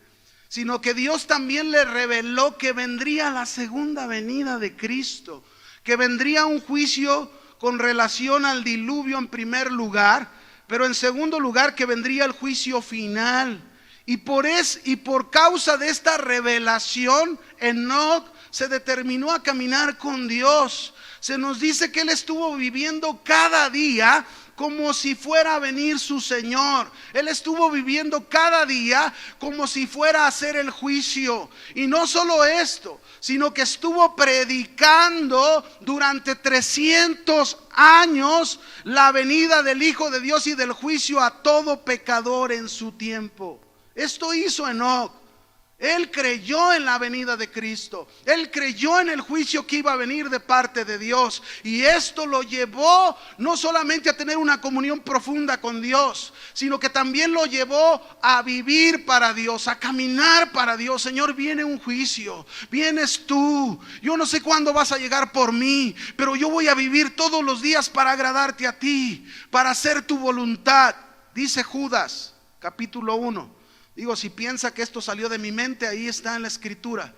sino que Dios también le reveló que vendría la segunda venida de Cristo, que vendría un juicio con relación al diluvio en primer lugar, pero en segundo lugar que vendría el juicio final. Y por causa de esta revelación, Enoc se determinó a caminar con Dios. Se nos dice que él estuvo viviendo cada día como si fuera a venir su Señor. Él estuvo viviendo cada día como si fuera a hacer el juicio. Y no solo esto, sino que estuvo predicando durante 300 años la venida del Hijo de Dios y del juicio a todo pecador en su tiempo. Esto hizo Enoc. Él creyó en la venida de Cristo. Él creyó en el juicio que iba a venir de parte de Dios. Y esto lo llevó no solamente a tener una comunión profunda con Dios, sino que también lo llevó a vivir para Dios, a caminar para Dios. Señor, viene un juicio, vienes tú. Yo no sé cuándo vas a llegar por mí, pero yo voy a vivir todos los días para agradarte a ti, para hacer tu voluntad. Dice Judas, capítulo 1. Digo, si piensa que esto salió de mi mente, ahí está en la Escritura.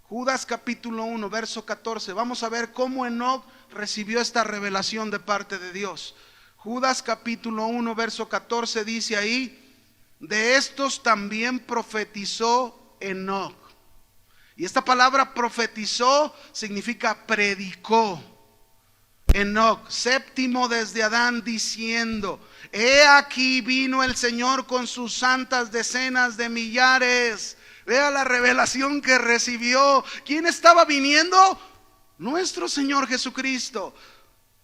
Judas capítulo 1, verso 14. Vamos a ver cómo Enoc recibió esta revelación de parte de Dios. Judas capítulo 1, verso 14 dice ahí: de estos también profetizó Enoc. Y esta palabra profetizó significa predicó. Enoc, séptimo desde Adán, diciendo: he aquí vino el Señor con sus santas decenas de millares. Vea la revelación que recibió. ¿Quién estaba viniendo? Nuestro Señor Jesucristo,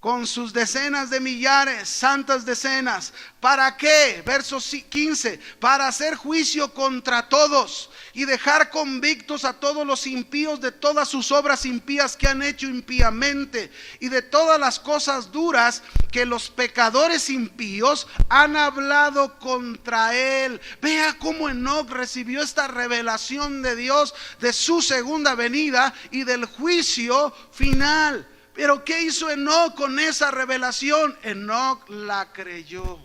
con sus decenas de millares, santas decenas. ¿Para qué? Verso 15. Para hacer juicio contra todos y dejar convictos a todos los impíos de todas sus obras impías que han hecho impíamente, y de todas las cosas duras que los pecadores impíos han hablado contra él. Vea cómo Enoc recibió esta revelación de Dios de su segunda venida y del juicio final. Pero ¿qué hizo Enoc con esa revelación? Enoc la creyó.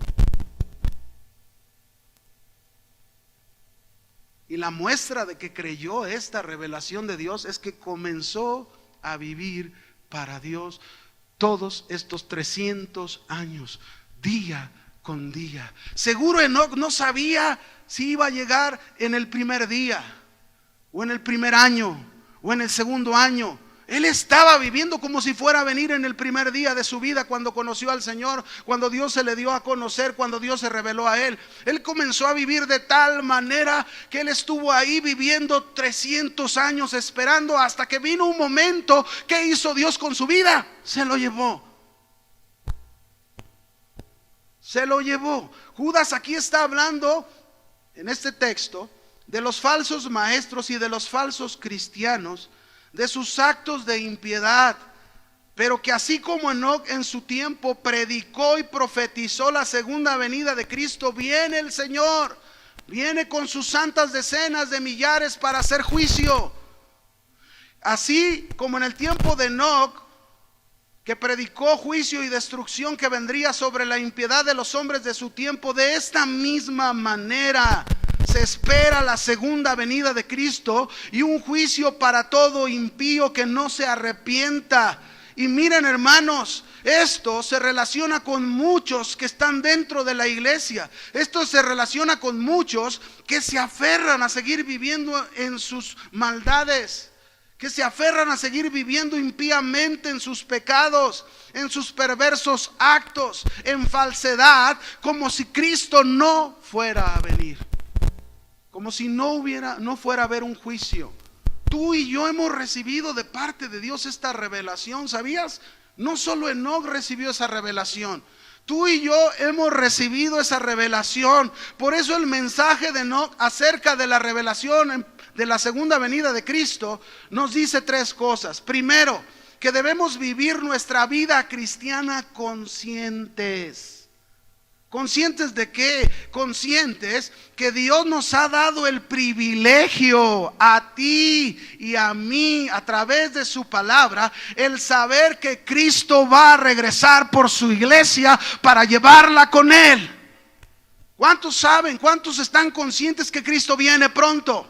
Y la muestra de que creyó esta revelación de Dios es que comenzó a vivir para Dios todos estos 300 años, día con día. Seguro Enoc no sabía si iba a llegar en el primer día, o en el primer año, o en el segundo año. Él estaba viviendo como si fuera a venir en el primer día de su vida, cuando conoció al Señor, cuando Dios se le dio a conocer, cuando Dios se reveló a él. Él comenzó a vivir de tal manera que él estuvo ahí viviendo 300 años esperando, hasta que vino un momento. ¿Qué hizo Dios con su vida? Se lo llevó. Se lo llevó. Judas aquí está hablando en este texto de los falsos maestros y de los falsos cristianos, de sus actos de impiedad, pero que así como Enoc en su tiempo predicó y profetizó la segunda venida de Cristo, viene el Señor, viene con sus santas decenas de millares para hacer juicio. Así como en el tiempo de Enoc, que predicó juicio y destrucción que vendría sobre la impiedad de los hombres de su tiempo, de esta misma manera se espera la segunda venida de Cristo y un juicio para todo impío que no se arrepienta. Y miren, hermanos, esto se relaciona con muchos que están dentro de la iglesia. Esto se relaciona con muchos que se aferran a seguir viviendo en sus maldades, que se aferran a seguir viviendo impíamente en sus pecados, en sus perversos actos, en falsedad, como si Cristo no fuera a venir, como si no fuera a haber un juicio. Tú y yo hemos recibido de parte de Dios esta revelación, ¿sabías? No solo Enoc recibió esa revelación, tú y yo hemos recibido esa revelación. Por eso el mensaje de Enoc acerca de la revelación de la segunda venida de Cristo nos dice tres cosas. Primero, que debemos vivir nuestra vida cristiana conscientes. ¿Conscientes de qué? Conscientes que Dios nos ha dado el privilegio a ti y a mí, a través de su palabra, el saber que Cristo va a regresar por su iglesia para llevarla con él. ¿Cuántos saben? ¿Cuántos están conscientes que Cristo viene pronto?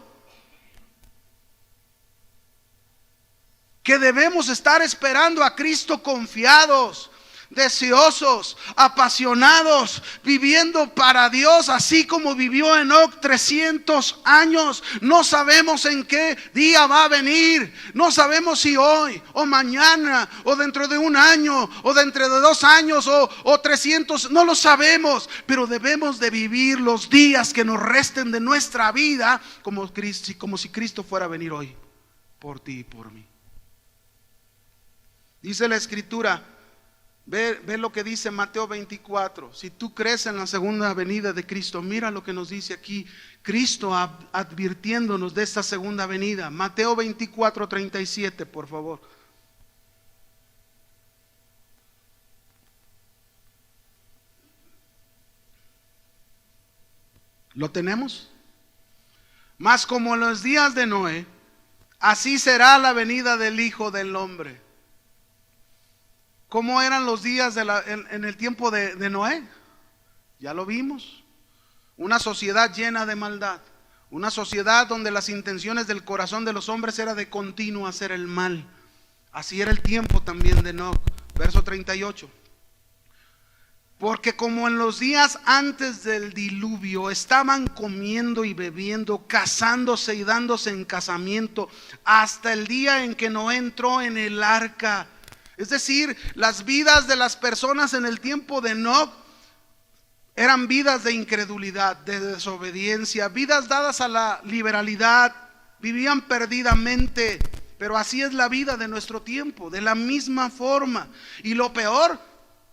Que debemos estar esperando a Cristo confiados, deseosos, apasionados, viviendo para Dios, así como vivió Enoc 300 años. No sabemos en qué día va a venir, no sabemos si hoy o mañana o dentro de un año o dentro de 2 años o 300, no lo sabemos, pero debemos de vivir los días que nos resten de nuestra vida como si Cristo fuera a venir hoy por ti y por mí. Dice la Escritura, ve lo que dice Mateo 24. Si tú crees en la segunda venida de Cristo, mira lo que nos dice aquí Cristo advirtiéndonos de esta segunda venida. Mateo 24, 37, por favor. ¿Lo tenemos? Mas como en los días de Noé, así será la venida del Hijo del Hombre. ¿Cómo eran los días en el tiempo de Noé? Ya lo vimos. Una sociedad llena de maldad. Una sociedad donde las intenciones del corazón de los hombres era de continuo hacer el mal. Así era el tiempo también de Enoc. Verso 38. Porque como en los días antes del diluvio estaban comiendo y bebiendo, casándose y dándose en casamiento, hasta el día en que Noé entró en el arca. Es decir, las vidas de las personas en el tiempo de Enoc eran vidas de incredulidad, de desobediencia, vidas dadas a la liberalidad, vivían perdidamente. Pero así es la vida de nuestro tiempo, de la misma forma. Y lo peor,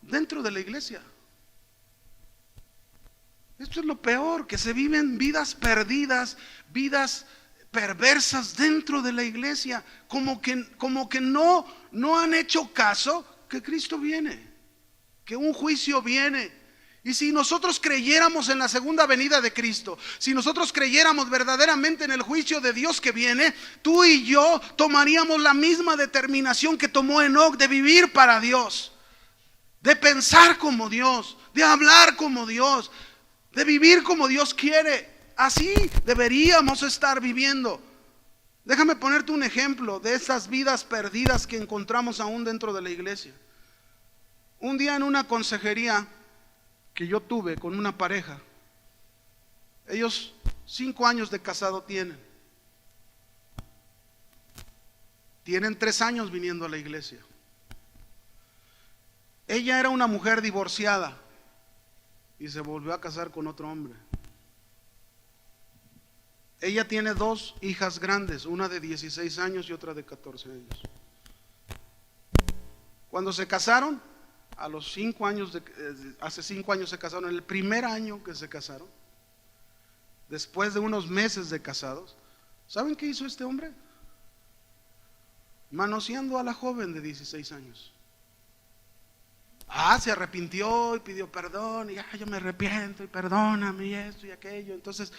dentro de la iglesia. Esto es lo peor, que se viven vidas perdidas, vidas perversas dentro de la iglesia, como que no han hecho caso que Cristo viene, que un juicio viene. Y si nosotros creyéramos en la segunda venida de Cristo, si nosotros creyéramos verdaderamente en el juicio de Dios que viene, tú y yo tomaríamos la misma determinación que tomó Enoc, de vivir para Dios, de pensar como Dios, de hablar como Dios, de vivir como Dios quiere. así deberíamos estar viviendo. Déjame ponerte un ejemplo de esas vidas perdidas que encontramos aún dentro de la iglesia. Un día en una consejería que yo tuve con una pareja, ellos 5 años de casado tienen 3 años viniendo a la iglesia. Ella era una mujer divorciada y se volvió a casar con otro hombre. Ella tiene 2 hijas grandes, una de 16 años y otra de 14 años. Cuando se casaron, a los 5 años, hace 5 años se casaron, en el primer año que se casaron, después de unos meses de casados, ¿saben qué hizo este hombre? Manoseando a la joven de 16 años. Se arrepintió y pidió perdón, y yo me arrepiento y perdóname y esto y aquello. Entonces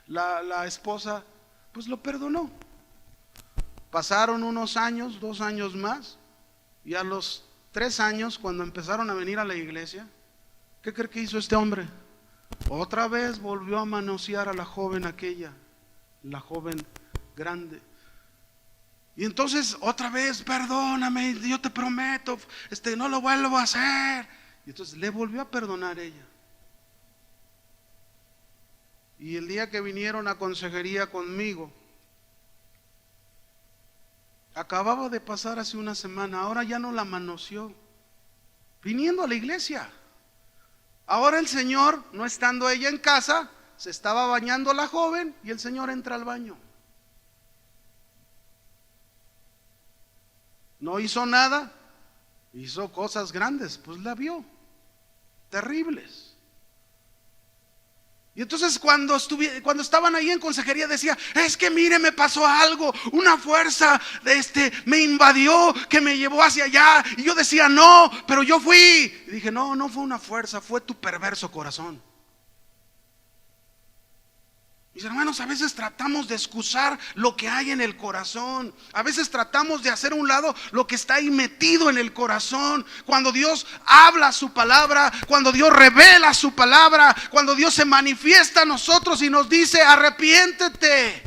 la esposa pues lo perdonó. Pasaron unos años, 2 años más, y a los 3 años, cuando empezaron a venir a la iglesia, ¿qué cree que hizo este hombre? Otra vez volvió a manosear a la joven aquella, la joven grande. Y entonces otra vez, perdóname, yo te prometo, no lo vuelvo a hacer. Y entonces le volvió a perdonar ella. Y el día que vinieron a consejería conmigo, acababa de pasar hace una semana, ahora ya no la manoseó, viniendo a la iglesia. Ahora el Señor, no estando ella en casa, se estaba bañando la joven y el Señor entra al baño. No hizo nada, hizo cosas grandes, pues la vio, terribles. Y entonces cuando estaban ahí en consejería decía, es que mire, me pasó algo, una fuerza me invadió, que me llevó hacia allá. Y yo decía, no, pero yo fui. Y dije, no fue una fuerza, fue tu perverso corazón. Mis hermanos, a veces tratamos de excusar lo que hay en el corazón. A veces tratamos de hacer a un lado lo que está ahí metido en el corazón. Cuando Dios habla su palabra, cuando Dios revela su palabra, cuando Dios se manifiesta a nosotros y nos dice, arrepiéntete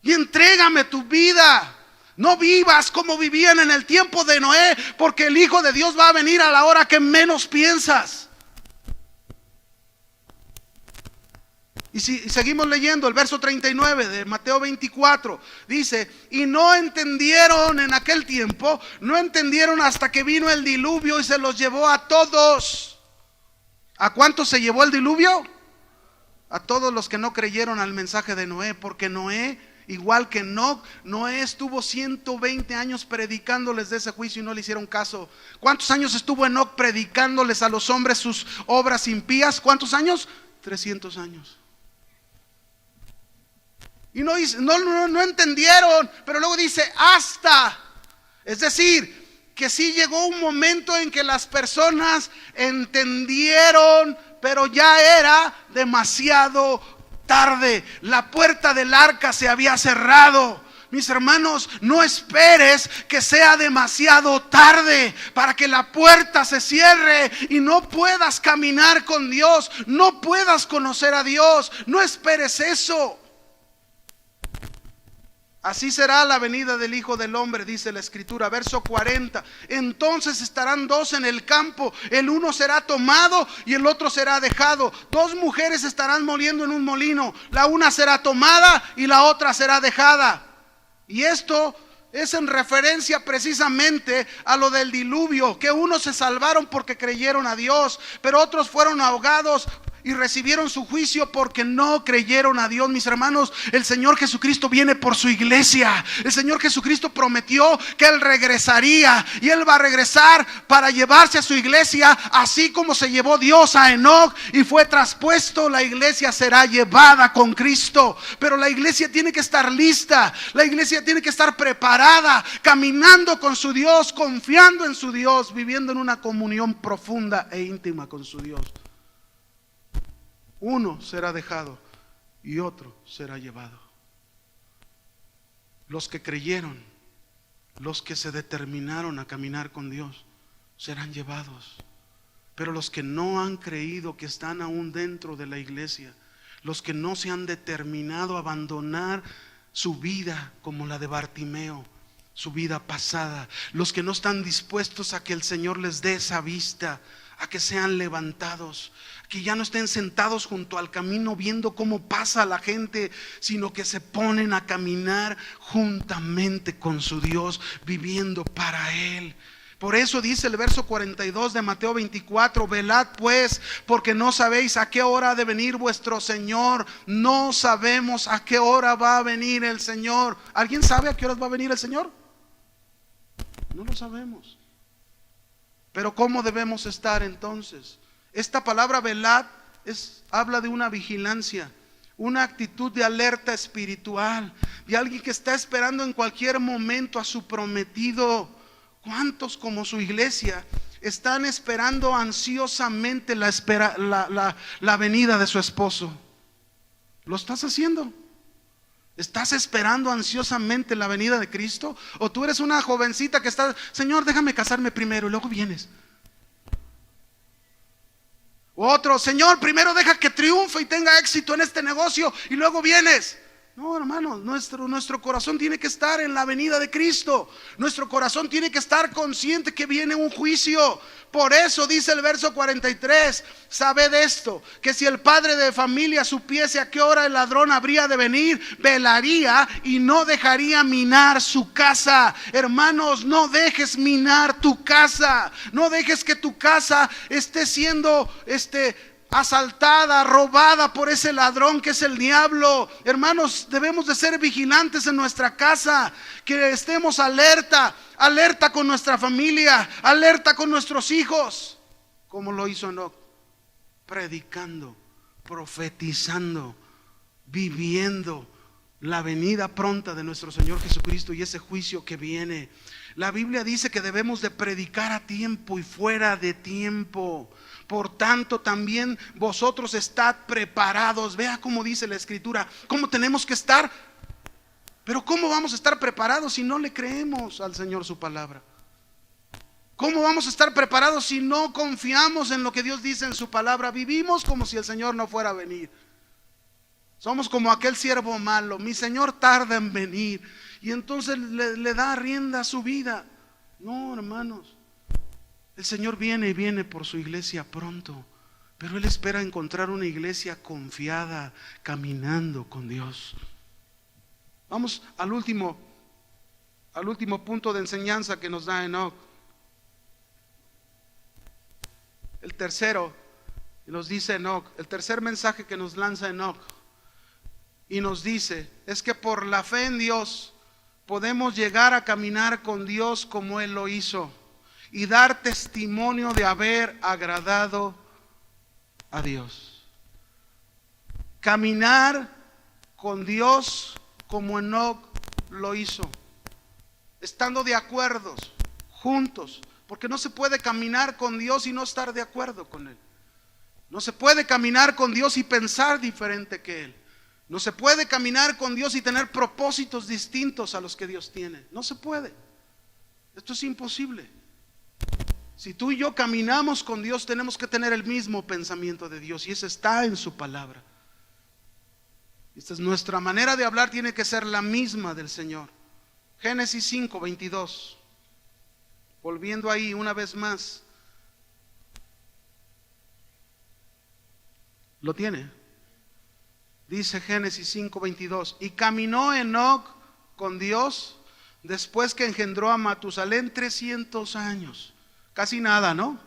y entrégame tu vida. No vivas como vivían en el tiempo de Noé, porque el Hijo de Dios va a venir a la hora que menos piensas. Y si seguimos leyendo el verso 39 de Mateo 24, dice, y no entendieron en aquel tiempo, no entendieron hasta que vino el diluvio y se los llevó a todos. ¿A cuántos se llevó el diluvio? A todos los que no creyeron al mensaje de Noé, porque Noé, igual que Noé estuvo 120 años predicándoles de ese juicio y no le hicieron caso. ¿Cuántos años estuvo Enoc predicándoles a los hombres sus obras impías? ¿Cuántos años? 300 años. Y no entendieron, pero luego dice hasta. Es decir, que sí llegó un momento en que las personas entendieron, pero ya era demasiado tarde. La puerta del arca se había cerrado. Mis hermanos, no esperes que sea demasiado tarde para que la puerta se cierre y no puedas caminar con Dios, no puedas conocer a Dios. No esperes eso. Así será la venida del Hijo del Hombre, dice la Escritura, verso 40. Entonces estarán 2 en el campo, el uno será tomado y el otro será dejado. 2 mujeres estarán moliendo en un molino, la una será tomada y la otra será dejada. Y esto es en referencia precisamente a lo del diluvio, que unos se salvaron porque creyeron a Dios, pero otros fueron ahogados y recibieron su juicio porque no creyeron a Dios. Mis hermanos, el Señor Jesucristo viene por su iglesia. El Señor Jesucristo prometió que Él regresaría, y Él va a regresar para llevarse a su iglesia, así como se llevó Dios a Enoc y fue traspuesto. La iglesia será llevada con Cristo, pero la iglesia tiene que estar lista, la iglesia tiene que estar preparada, caminando con su Dios, confiando en su Dios, viviendo en una comunión profunda e íntima con su Dios. Uno será dejado y otro será llevado. Los que creyeron, los que se determinaron a caminar con Dios, serán llevados. Pero los que no han creído, que están aún dentro de la iglesia, los que no se han determinado a abandonar su vida como la de Bartimeo, su vida pasada, los que no están dispuestos a que el Señor les dé esa vista, a que sean levantados, que ya no estén sentados junto al camino viendo cómo pasa la gente, sino que se ponen a caminar juntamente con su Dios, viviendo para Él. Por eso dice el verso 42 de Mateo 24: velad pues, porque no sabéis a qué hora ha de venir vuestro Señor. No sabemos a qué hora va a venir el Señor. ¿Alguien sabe a qué hora va a venir el Señor? No lo sabemos. Pero ¿cómo debemos estar entonces? Esta palabra velad habla de una vigilancia, una actitud de alerta espiritual, de alguien que está esperando en cualquier momento a su prometido. ¿Cuántos como su iglesia están esperando ansiosamente la venida de su esposo? ¿Lo estás haciendo? ¿Estás esperando ansiosamente la venida de Cristo? ¿O tú eres una jovencita que está, Señor, déjame casarme primero y luego vienes? Otro, Señor, primero deja que triunfe y tenga éxito en este negocio y luego vienes. No, hermano, nuestro corazón tiene que estar en la venida de Cristo. Nuestro corazón tiene que estar consciente que viene un juicio. Por eso dice el verso 43: sabed esto, que si el padre de familia supiese a qué hora el ladrón habría de venir, velaría y no dejaría minar su casa. Hermanos, no dejes minar tu casa. No dejes que tu casa esté siendo asaltada, robada por ese ladrón que es el diablo. Hermanos, debemos de ser vigilantes en nuestra casa, que estemos alerta con nuestra familia, alerta con nuestros hijos, como lo hizo Enoc, predicando, profetizando, viviendo la venida pronta de nuestro Señor Jesucristo y ese juicio que viene. La Biblia dice que debemos de predicar a tiempo y fuera de tiempo. Por tanto, también vosotros estad preparados. Vea cómo dice la Escritura, cómo tenemos que estar. Pero ¿cómo vamos a estar preparados si no le creemos al Señor su palabra? ¿Cómo vamos a estar preparados si no confiamos en lo que Dios dice en su palabra? Vivimos como si el Señor no fuera a venir. Somos como aquel siervo malo: mi Señor tarda en venir. Y entonces le da rienda a su vida. No, hermanos. El Señor viene y viene por su iglesia pronto, pero Él espera encontrar una iglesia confiada, caminando con Dios. Vamos al último punto de enseñanza que nos da Enoc. El tercero, nos dice Enoc, el tercer mensaje que nos lanza Enoc, y nos dice, es que por la fe en Dios podemos llegar a caminar con Dios como Él lo hizo, y dar testimonio de haber agradado a Dios. Caminar con Dios como Enoc lo hizo, estando de acuerdo, juntos, porque no se puede caminar con Dios y no estar de acuerdo con Él. No se puede caminar con Dios y pensar diferente que Él. No se puede caminar con Dios y tener propósitos distintos a los que Dios tiene. No se puede. Esto es imposible. Si tú y yo caminamos con Dios, tenemos que tener el mismo pensamiento de Dios, y ese está en su palabra. Esta es nuestra manera de hablar, tiene que ser la misma del Señor. Génesis 5, 22. Volviendo ahí una vez más. ¿Lo tiene? Dice Génesis 5, 22. Y caminó Enoc con Dios después que engendró a Matusalén 300 años. Casi nada, ¿no?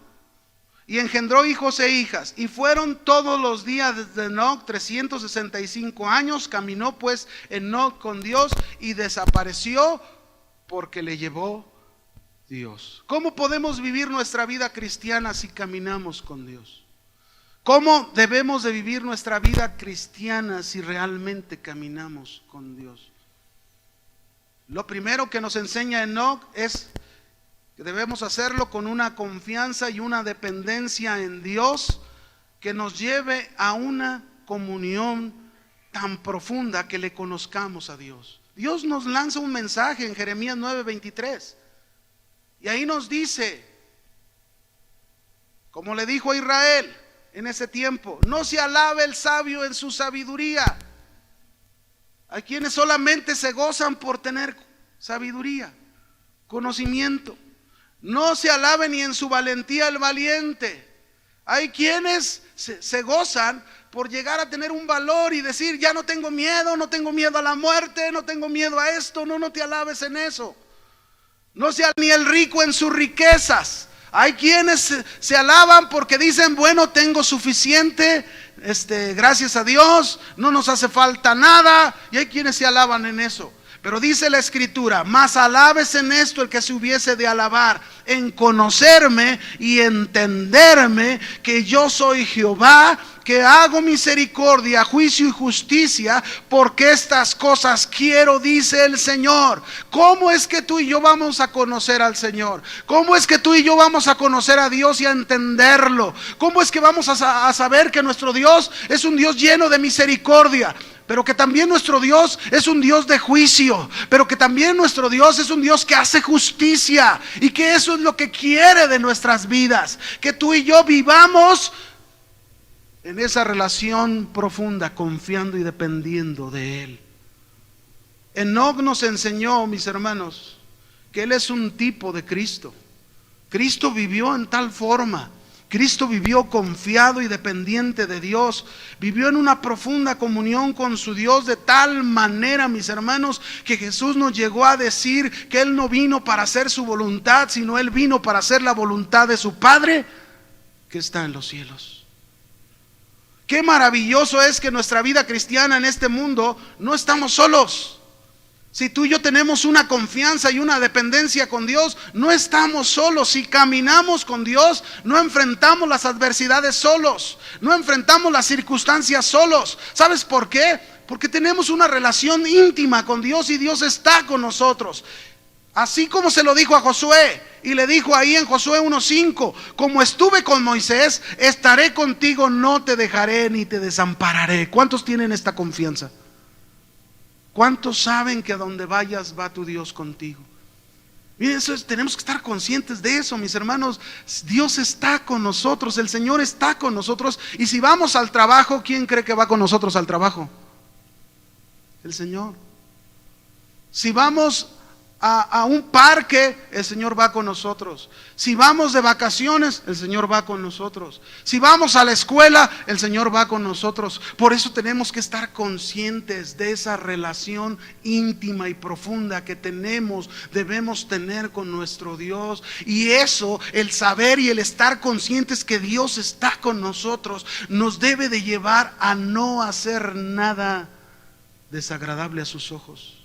Y engendró hijos e hijas, y fueron todos los días de Enoc 365 años. Caminó pues Enoc con Dios y desapareció porque le llevó Dios. ¿Cómo podemos vivir nuestra vida cristiana si caminamos con Dios? ¿Cómo debemos de vivir nuestra vida cristiana si realmente caminamos con Dios? Lo primero que nos enseña Enoc es que debemos hacerlo con una confianza y una dependencia en Dios que nos lleve a una comunión tan profunda que le conozcamos a Dios. Dios nos lanza un mensaje en Jeremías 9:23 y ahí nos dice, como le dijo a Israel: en ese tiempo. No se alabe el sabio en su sabiduría. Hay quienes solamente se gozan por tener sabiduría, conocimiento. No se alabe ni en su valentía el valiente. Hay quienes se gozan por llegar a tener un valor y decir, ya no tengo miedo a la muerte, no tengo miedo a esto. No te alabes en eso. No sea ni el rico en sus riquezas. Hay quienes se alaban porque dicen, bueno, tengo suficiente, gracias a Dios, no nos hace falta nada. Y hay quienes se alaban en eso. Pero dice la Escritura, más alabes en esto el que se hubiese de alabar, en conocerme y entenderme que yo soy Jehová, que hago misericordia, juicio y justicia, porque estas cosas quiero, dice el Señor. ¿Cómo es que tú y yo vamos a conocer al Señor? ¿Cómo es que tú y yo vamos a conocer a Dios y a entenderlo? ¿Cómo es que vamos a saber que nuestro Dios es un Dios lleno de misericordia? Pero que también nuestro Dios es un Dios de juicio, pero que también nuestro Dios es un Dios que hace justicia, y que eso es lo que quiere de nuestras vidas, que tú y yo vivamos en esa relación profunda, confiando y dependiendo de Él. Enoc nos enseñó, mis hermanos, que él es un tipo de Cristo. Cristo vivió en tal forma. Cristo vivió confiado y dependiente de Dios. Vivió en una profunda comunión con su Dios, de tal manera, mis hermanos, que Jesús nos llegó a decir que Él no vino para hacer su voluntad, sino Él vino para hacer la voluntad de su Padre que está en los cielos. Qué maravilloso es que nuestra vida cristiana en este mundo no estamos solos. Si tú y yo tenemos una confianza y una dependencia con Dios, no estamos solos. Si caminamos con Dios, no enfrentamos las adversidades solos, no enfrentamos las circunstancias solos. ¿Sabes por qué? Porque tenemos una relación íntima con Dios y Dios está con nosotros. Así como se lo dijo a Josué, y le dijo ahí en Josué 1:5, como estuve con Moisés, estaré contigo, no te dejaré ni te desampararé. ¿Cuántos tienen esta confianza? ¿Cuántos saben que a donde vayas va tu Dios contigo? Miren, tenemos que estar conscientes de eso, mis hermanos. Dios está con nosotros, el Señor está con nosotros. Y si vamos al trabajo, ¿quién cree que va con nosotros al trabajo? El Señor. Si vamos a un parque, el Señor va con nosotros. Si vamos de vacaciones, el Señor va con nosotros. Si vamos a la escuela, el Señor va con nosotros. Por eso tenemos que estar conscientes de esa relación íntima y profunda que debemos tener con nuestro Dios. Y eso, el saber y el estar conscientes que Dios está con nosotros, nos debe de llevar a no hacer nada desagradable a sus ojos.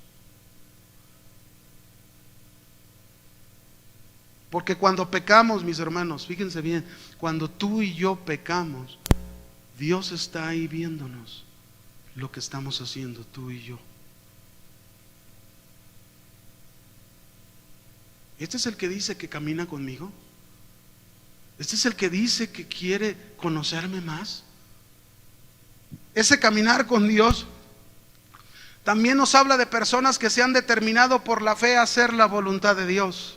Porque cuando pecamos, mis hermanos, fíjense bien, cuando tú y yo pecamos, Dios está ahí viéndonos lo que estamos haciendo tú y yo. Este es el que dice que camina conmigo. Este es el que dice que quiere conocerme más. Ese caminar con Dios también nos habla de personas que se han determinado por la fe a hacer la voluntad de Dios.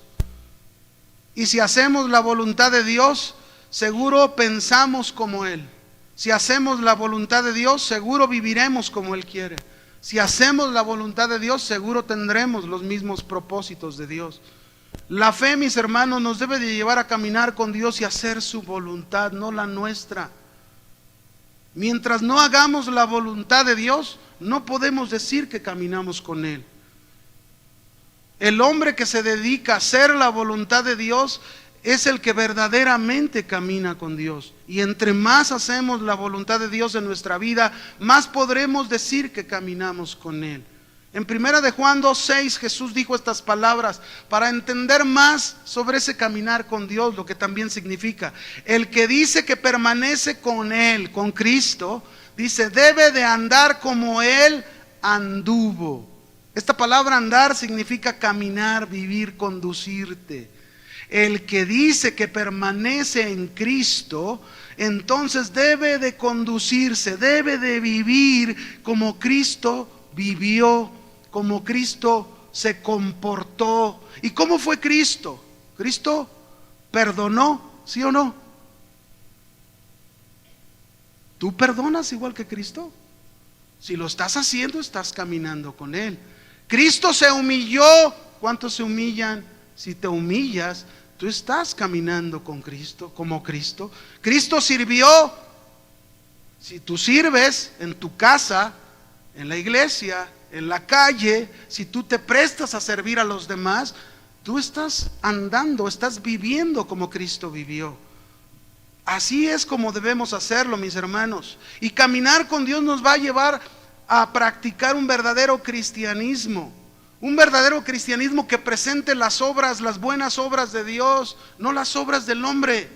Y si hacemos la voluntad de Dios, seguro pensamos como Él. Si hacemos la voluntad de Dios, seguro viviremos como Él quiere. Si hacemos la voluntad de Dios, seguro tendremos los mismos propósitos de Dios. La fe, mis hermanos, nos debe de llevar a caminar con Dios y hacer su voluntad, no la nuestra. Mientras no hagamos la voluntad de Dios, no podemos decir que caminamos con Él. El hombre que se dedica a hacer la voluntad de Dios es el que verdaderamente camina con Dios. Y entre más hacemos la voluntad de Dios en nuestra vida, más podremos decir que caminamos con Él. En 1 de Juan 2:6 Jesús dijo estas palabras para entender más sobre ese caminar con Dios, lo que también significa. El que dice que permanece con Él, con Cristo, dice, debe de andar como Él anduvo. Esta palabra andar significa caminar, vivir, conducirte. El que dice que permanece en Cristo, entonces debe de conducirse, debe de vivir como Cristo vivió, como Cristo se comportó. ¿Y cómo fue Cristo? Cristo perdonó, ¿sí o no? tú perdonas igual que Cristo. Si lo estás haciendo, estás caminando con Él. Cristo se humilló. ¿Cuántos se humillan? Si te humillas, tú estás caminando con Cristo, como Cristo. Cristo sirvió. Si tú sirves en tu casa, en la iglesia, en la calle, si tú te prestas a servir a los demás, tú estás andando, estás viviendo como Cristo vivió. Así es como debemos hacerlo, mis hermanos. Y caminar con Dios nos va a llevar a practicar un verdadero cristianismo. Un verdadero cristianismo que presente las obras, las buenas obras de Dios, no las obras del hombre.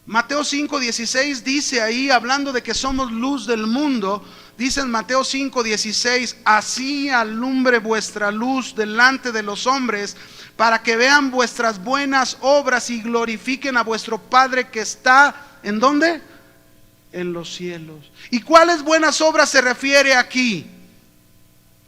Mateo 5:16 dice ahí, hablando de que somos luz del mundo, dice en Mateo 5:16: así alumbre vuestra luz delante de los hombres, para que vean vuestras buenas obras y glorifiquen a vuestro Padre que está, ¿en dónde? En los cielos. ¿Y cuáles buenas obras se refiere aquí?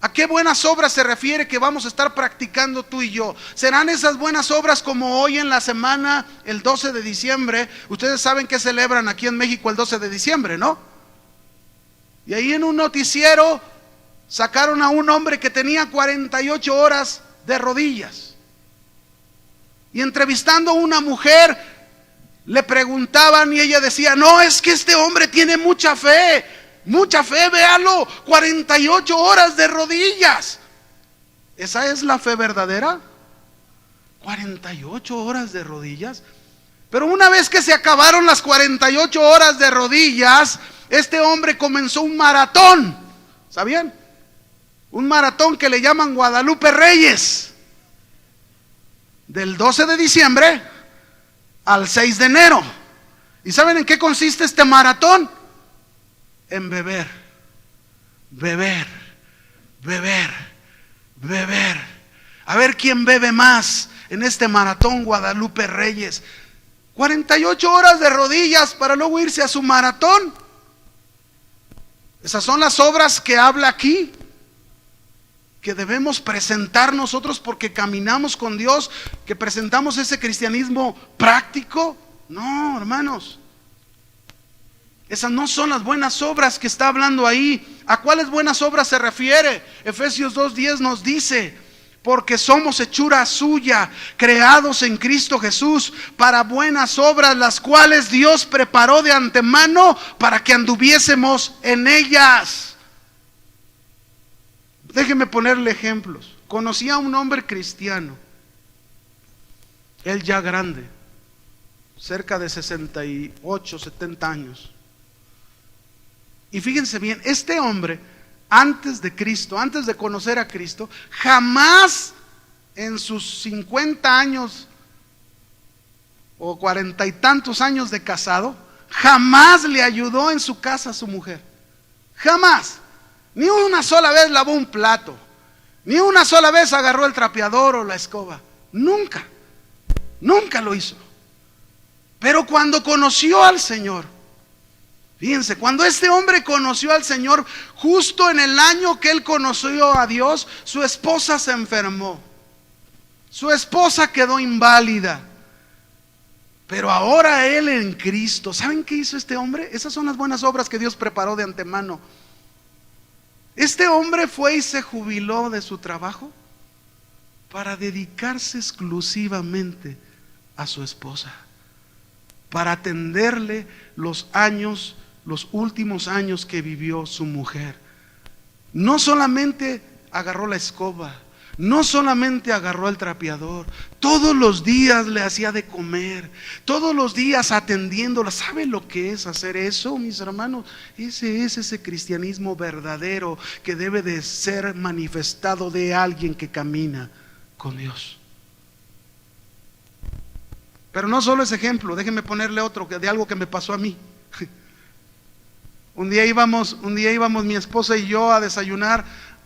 ¿A qué buenas obras se refiere que vamos a estar practicando tú y yo? ¿Serán esas buenas obras como hoy en la semana, el 12 de diciembre? Ustedes saben que celebran aquí en México el 12 de diciembre, ¿no? Y ahí en un noticiero sacaron a un hombre que tenía 48 horas de rodillas. Y entrevistando a una mujer, le preguntaban y ella decía: no, es que este hombre tiene mucha fe, véalo, 48 horas de rodillas. ¿Esa es la fe verdadera? 48 horas de rodillas. Pero una vez que se acabaron las 48 horas de rodillas, este hombre comenzó un maratón. ¿Sabían? Un maratón que le llaman Guadalupe Reyes. Del 12 de diciembre al 6 de enero. ¿Y saben en qué consiste este maratón? En beber, beber, beber, beber. A ver quién bebe más en este maratón Guadalupe Reyes. 48 horas de rodillas para luego irse a su maratón. Esas son las obras que habla aquí, que debemos presentar nosotros porque caminamos con Dios, que presentamos ese cristianismo práctico. No, hermanos, esas no son las buenas obras que está hablando ahí. ¿A cuáles buenas obras se refiere? Efesios 2:10 nos dice: porque somos hechura suya, creados en Cristo Jesús para buenas obras, las cuales Dios preparó de antemano para que anduviésemos en ellas. Déjenme ponerle ejemplos. Conocí a un hombre cristiano, él ya grande, cerca de 68, 70 años. Y fíjense bien, este hombre, antes de Cristo, antes de conocer a Cristo, jamás en sus 50 años o 40 y tantos años de casado, jamás le ayudó en su casa a su mujer. Jamás. Ni una sola vez lavó un plato, ni una sola vez agarró el trapeador o la escoba. Nunca, nunca lo hizo. Pero cuando conoció al Señor, fíjense, cuando este hombre conoció al Señor, justo en el año que él conoció a Dios, su esposa se enfermó. Su esposa quedó inválida. Pero ahora él en Cristo, ¿saben qué hizo este hombre? Esas son las buenas obras que Dios preparó de antemano. Este hombre fue y se jubiló de su trabajo para dedicarse exclusivamente a su esposa, para atenderle los últimos años que vivió su mujer. No solamente agarró la escoba, no solamente agarró el trapeador, todos los días le hacía de comer, todos los días atendiéndola. ¿Sabe lo que es hacer eso, mis hermanos? Ese es ese cristianismo verdadero que debe de ser manifestado de alguien que camina con Dios. Pero no solo ese ejemplo, déjenme ponerle otro de algo que me pasó a mí. Un día íbamos mi esposa y yo a desayunar.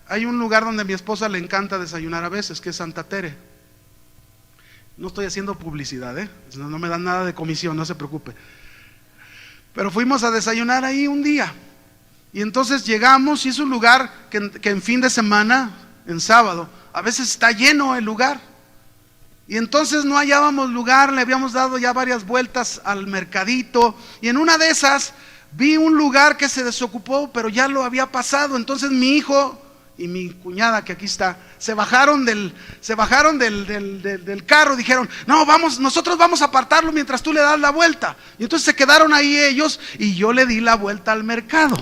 Hay un lugar donde a mi esposa le encanta desayunar a veces, que es Santa Tere. No estoy haciendo publicidad, no me dan nada de comisión, no se preocupe. Pero fuimos a desayunar ahí un día. Y entonces llegamos, y es un lugar que en fin de semana, en sábado, a veces está lleno el lugar. Y entonces no hallábamos lugar, le habíamos dado ya varias vueltas al mercadito. Y en una de esas vi un lugar que se desocupó, pero ya lo había pasado. Entonces mi hijo y mi cuñada, que aquí está, se bajaron del carro, dijeron, no, nosotros vamos a apartarlo mientras tú le das la vuelta. Y entonces se quedaron ahí ellos y yo le di la vuelta al mercado.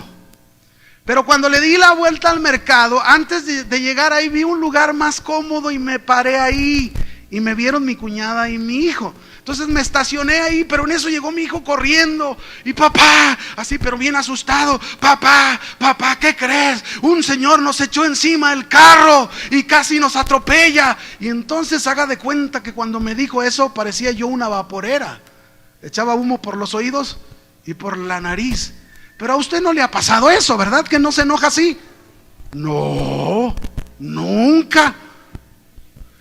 Pero cuando le di la vuelta al mercado, antes de llegar ahí, vi un lugar más cómodo y me paré ahí. Y me vieron mi cuñada y mi hijo. Entonces me estacioné ahí, pero en eso llegó mi hijo corriendo. Y papá, así pero bien asustado, papá, ¿qué crees? Un señor nos echó encima el carro y casi nos atropella. Y entonces haga de cuenta que cuando me dijo eso, parecía yo una vaporera. Echaba humo por los oídos y por la nariz. Pero a usted no le ha pasado eso, ¿verdad? Que no se enoja así. No, nunca.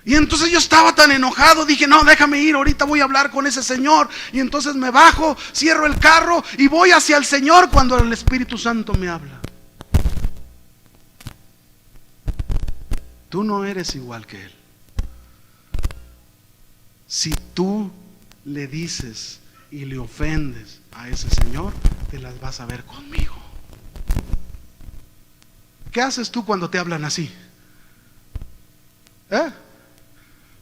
Y entonces yo estaba tan enojado, dije, no, déjame ir, ahorita voy a hablar con ese señor. Y entonces me bajo, cierro el carro y voy hacia el Señor cuando el Espíritu Santo me habla. Tú no eres igual que Él. Si tú le dices y le ofendes a ese Señor, te las vas a ver conmigo. ¿Qué haces tú cuando te hablan así?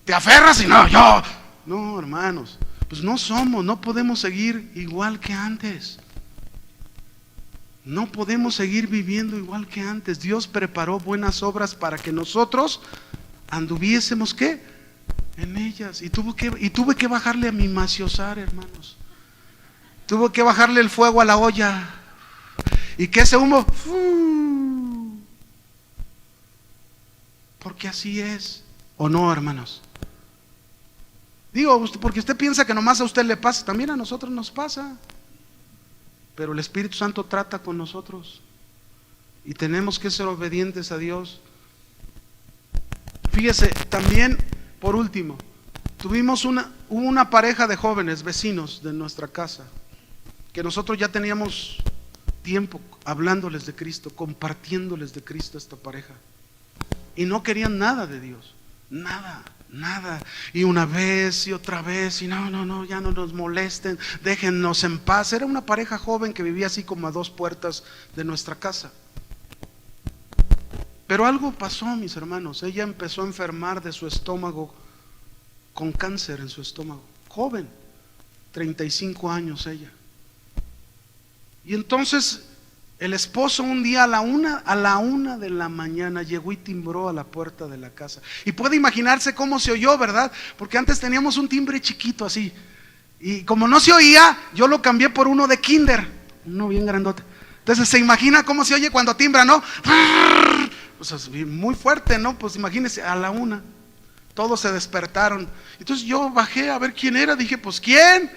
¿Te aferras y no, hermanos, pues no podemos seguir igual que antes. No podemos seguir viviendo igual que antes. Dios preparó buenas obras para que nosotros anduviésemos, ¿qué? En ellas. Y tuve que bajarle a mi maciosar, hermanos. Tuve que bajarle el fuego a la olla. Y que ese humo, porque así es. ¿O no, hermanos? Digo, porque usted piensa que nomás a usted le pasa, también a nosotros nos pasa. Pero el Espíritu Santo trata con nosotros y tenemos que ser obedientes a Dios. Fíjese, también, por último, tuvimos una pareja de jóvenes vecinos de nuestra casa, que nosotros ya teníamos tiempo hablándoles de Cristo, compartiéndoles de Cristo a esta pareja, y no querían nada de Dios. Nada. Y una vez y otra vez, y no, ya no nos molesten, déjennos en paz. Era una pareja joven que vivía así como a 2 puertas de nuestra casa. Pero algo pasó, mis hermanos. Ella empezó a enfermar de su estómago, con cáncer en su estómago. Joven, 35 años ella. Y entonces el esposo un día a la una de la mañana llegó y timbró a la puerta de la casa. Y puede imaginarse cómo se oyó, ¿verdad? Porque antes teníamos un timbre chiquito así. Y como no se oía, yo lo cambié por uno de kinder, uno bien grandote. Entonces se imagina cómo se oye cuando timbra, ¿no? Pues es muy fuerte, ¿no? Pues imagínense, a la una. Todos se despertaron. Entonces yo bajé a ver quién era. Dije, pues ¿quién?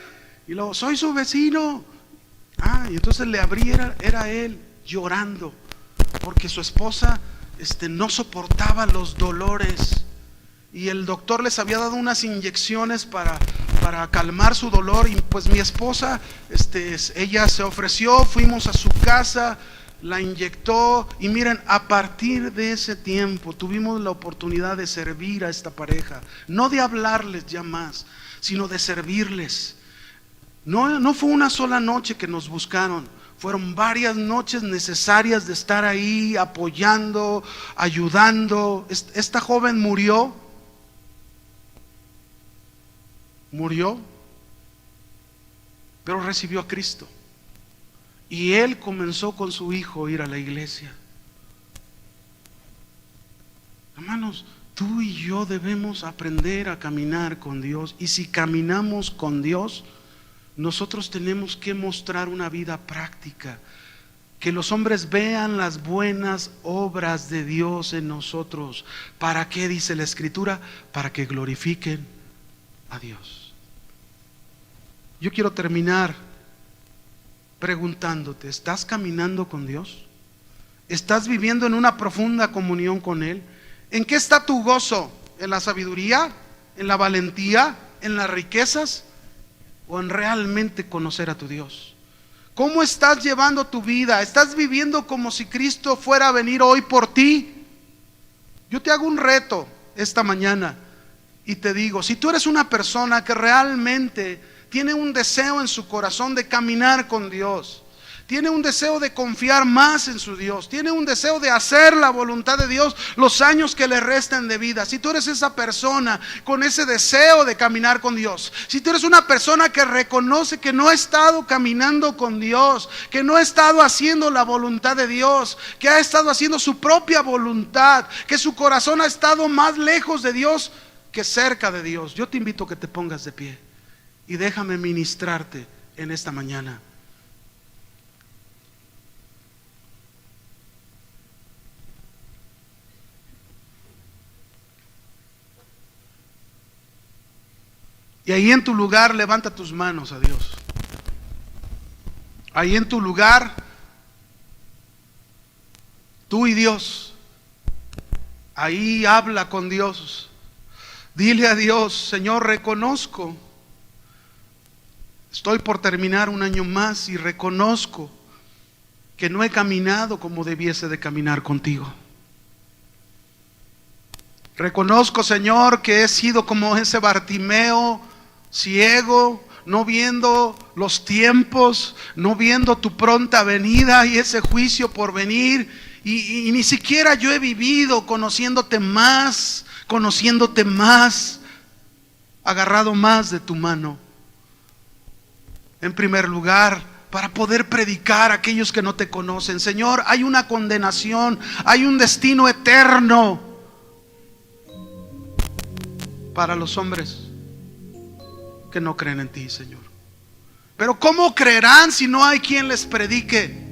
Y luego, soy su vecino. Y entonces le abrí, era él llorando porque su esposa no soportaba los dolores y el doctor les había dado unas inyecciones para calmar su dolor. Y pues mi esposa, ella se ofreció, fuimos a su casa, la inyectó y miren, a partir de ese tiempo tuvimos la oportunidad de servir a esta pareja, no de hablarles ya más, sino de servirles. No fue una sola noche que nos buscaron, fueron varias noches necesarias de estar ahí apoyando, ayudando. Esta joven murió, pero recibió a Cristo. Y él comenzó con su hijo a ir a la iglesia. Hermanos, tú y yo debemos aprender a caminar con Dios. Y si caminamos con Dios, nosotros tenemos que mostrar una vida práctica, que los hombres vean las buenas obras de Dios en nosotros. ¿Para qué dice la Escritura? Para que glorifiquen a Dios. Yo quiero terminar preguntándote, ¿estás caminando con Dios? ¿Estás viviendo en una profunda comunión con Él? ¿En qué está tu gozo? ¿En la sabiduría? ¿En la valentía? ¿En las riquezas? ¿O en realmente conocer a tu Dios? ¿Cómo estás llevando tu vida? ¿Estás viviendo como si Cristo fuera a venir hoy por ti? Yo te hago un reto esta mañana y te digo, si tú eres una persona que realmente tiene un deseo en su corazón de caminar con Dios, tiene un deseo de confiar más en su Dios, tiene un deseo de hacer la voluntad de Dios los años que le restan de vida. Si tú eres esa persona con ese deseo de caminar con Dios, si tú eres una persona que reconoce que no ha estado caminando con Dios, que no ha estado haciendo la voluntad de Dios, que ha estado haciendo su propia voluntad, que su corazón ha estado más lejos de Dios que cerca de Dios, yo te invito a que te pongas de pie y déjame ministrarte en esta mañana. Y ahí en tu lugar levanta tus manos a Dios. Ahí en tu lugar, tú y Dios. Ahí habla con Dios. Dile a Dios: Señor, reconozco, estoy por terminar un año más y reconozco que no he caminado como debiese de caminar contigo. Reconozco, Señor, que he sido como ese Bartimeo, ciego, no viendo los tiempos, no viendo tu pronta venida y ese juicio por venir, y ni siquiera yo he vivido conociéndote más, agarrado más de tu mano. En primer lugar, para poder predicar a aquellos que no te conocen. Señor, hay una condenación, hay un destino eterno para los hombres que no creen en ti, Señor. Pero ¿cómo creerán si no hay quien les predique?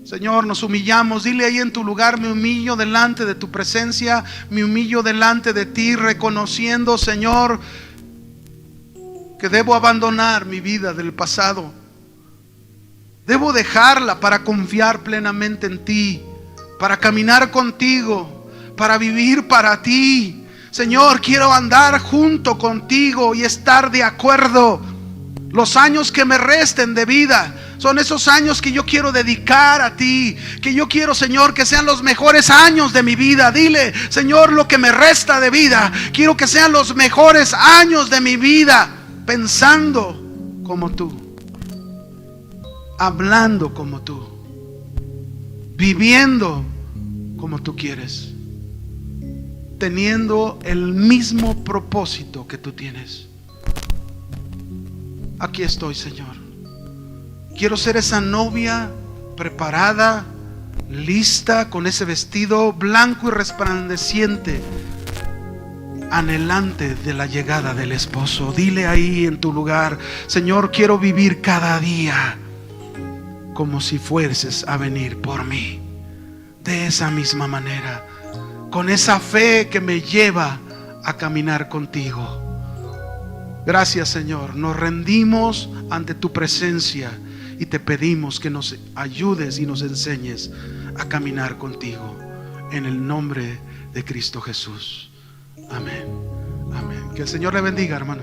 Señor, nos humillamos. Dile ahí en tu lugar: me humillo delante de tu presencia, me humillo delante de ti, reconociendo, Señor, que debo abandonar mi vida del pasado. Debo dejarla para confiar plenamente en ti, para caminar contigo, para vivir para ti. Señor, quiero andar junto contigo y estar de acuerdo. Los años que me resten de vida son esos años que yo quiero dedicar a ti, que yo quiero, Señor, que sean los mejores años de mi vida. Dile: Señor, lo que me resta de vida, quiero que sean los mejores años de mi vida, pensando como tú, hablando como tú, viviendo como tú quieres, teniendo el mismo propósito que tú tienes. Aquí estoy, Señor. Quiero ser esa novia preparada, lista, con ese vestido blanco y resplandeciente, anhelante de la llegada del esposo. Dile ahí en tu lugar: Señor, quiero vivir cada día como si fueses a venir por mí. De esa misma manera, con esa fe que me lleva a caminar contigo. Gracias, Señor. Nos rendimos ante tu presencia y te pedimos que nos ayudes y nos enseñes a caminar contigo, en el nombre de Cristo Jesús. Amén. Amén. Que el Señor le bendiga, hermano.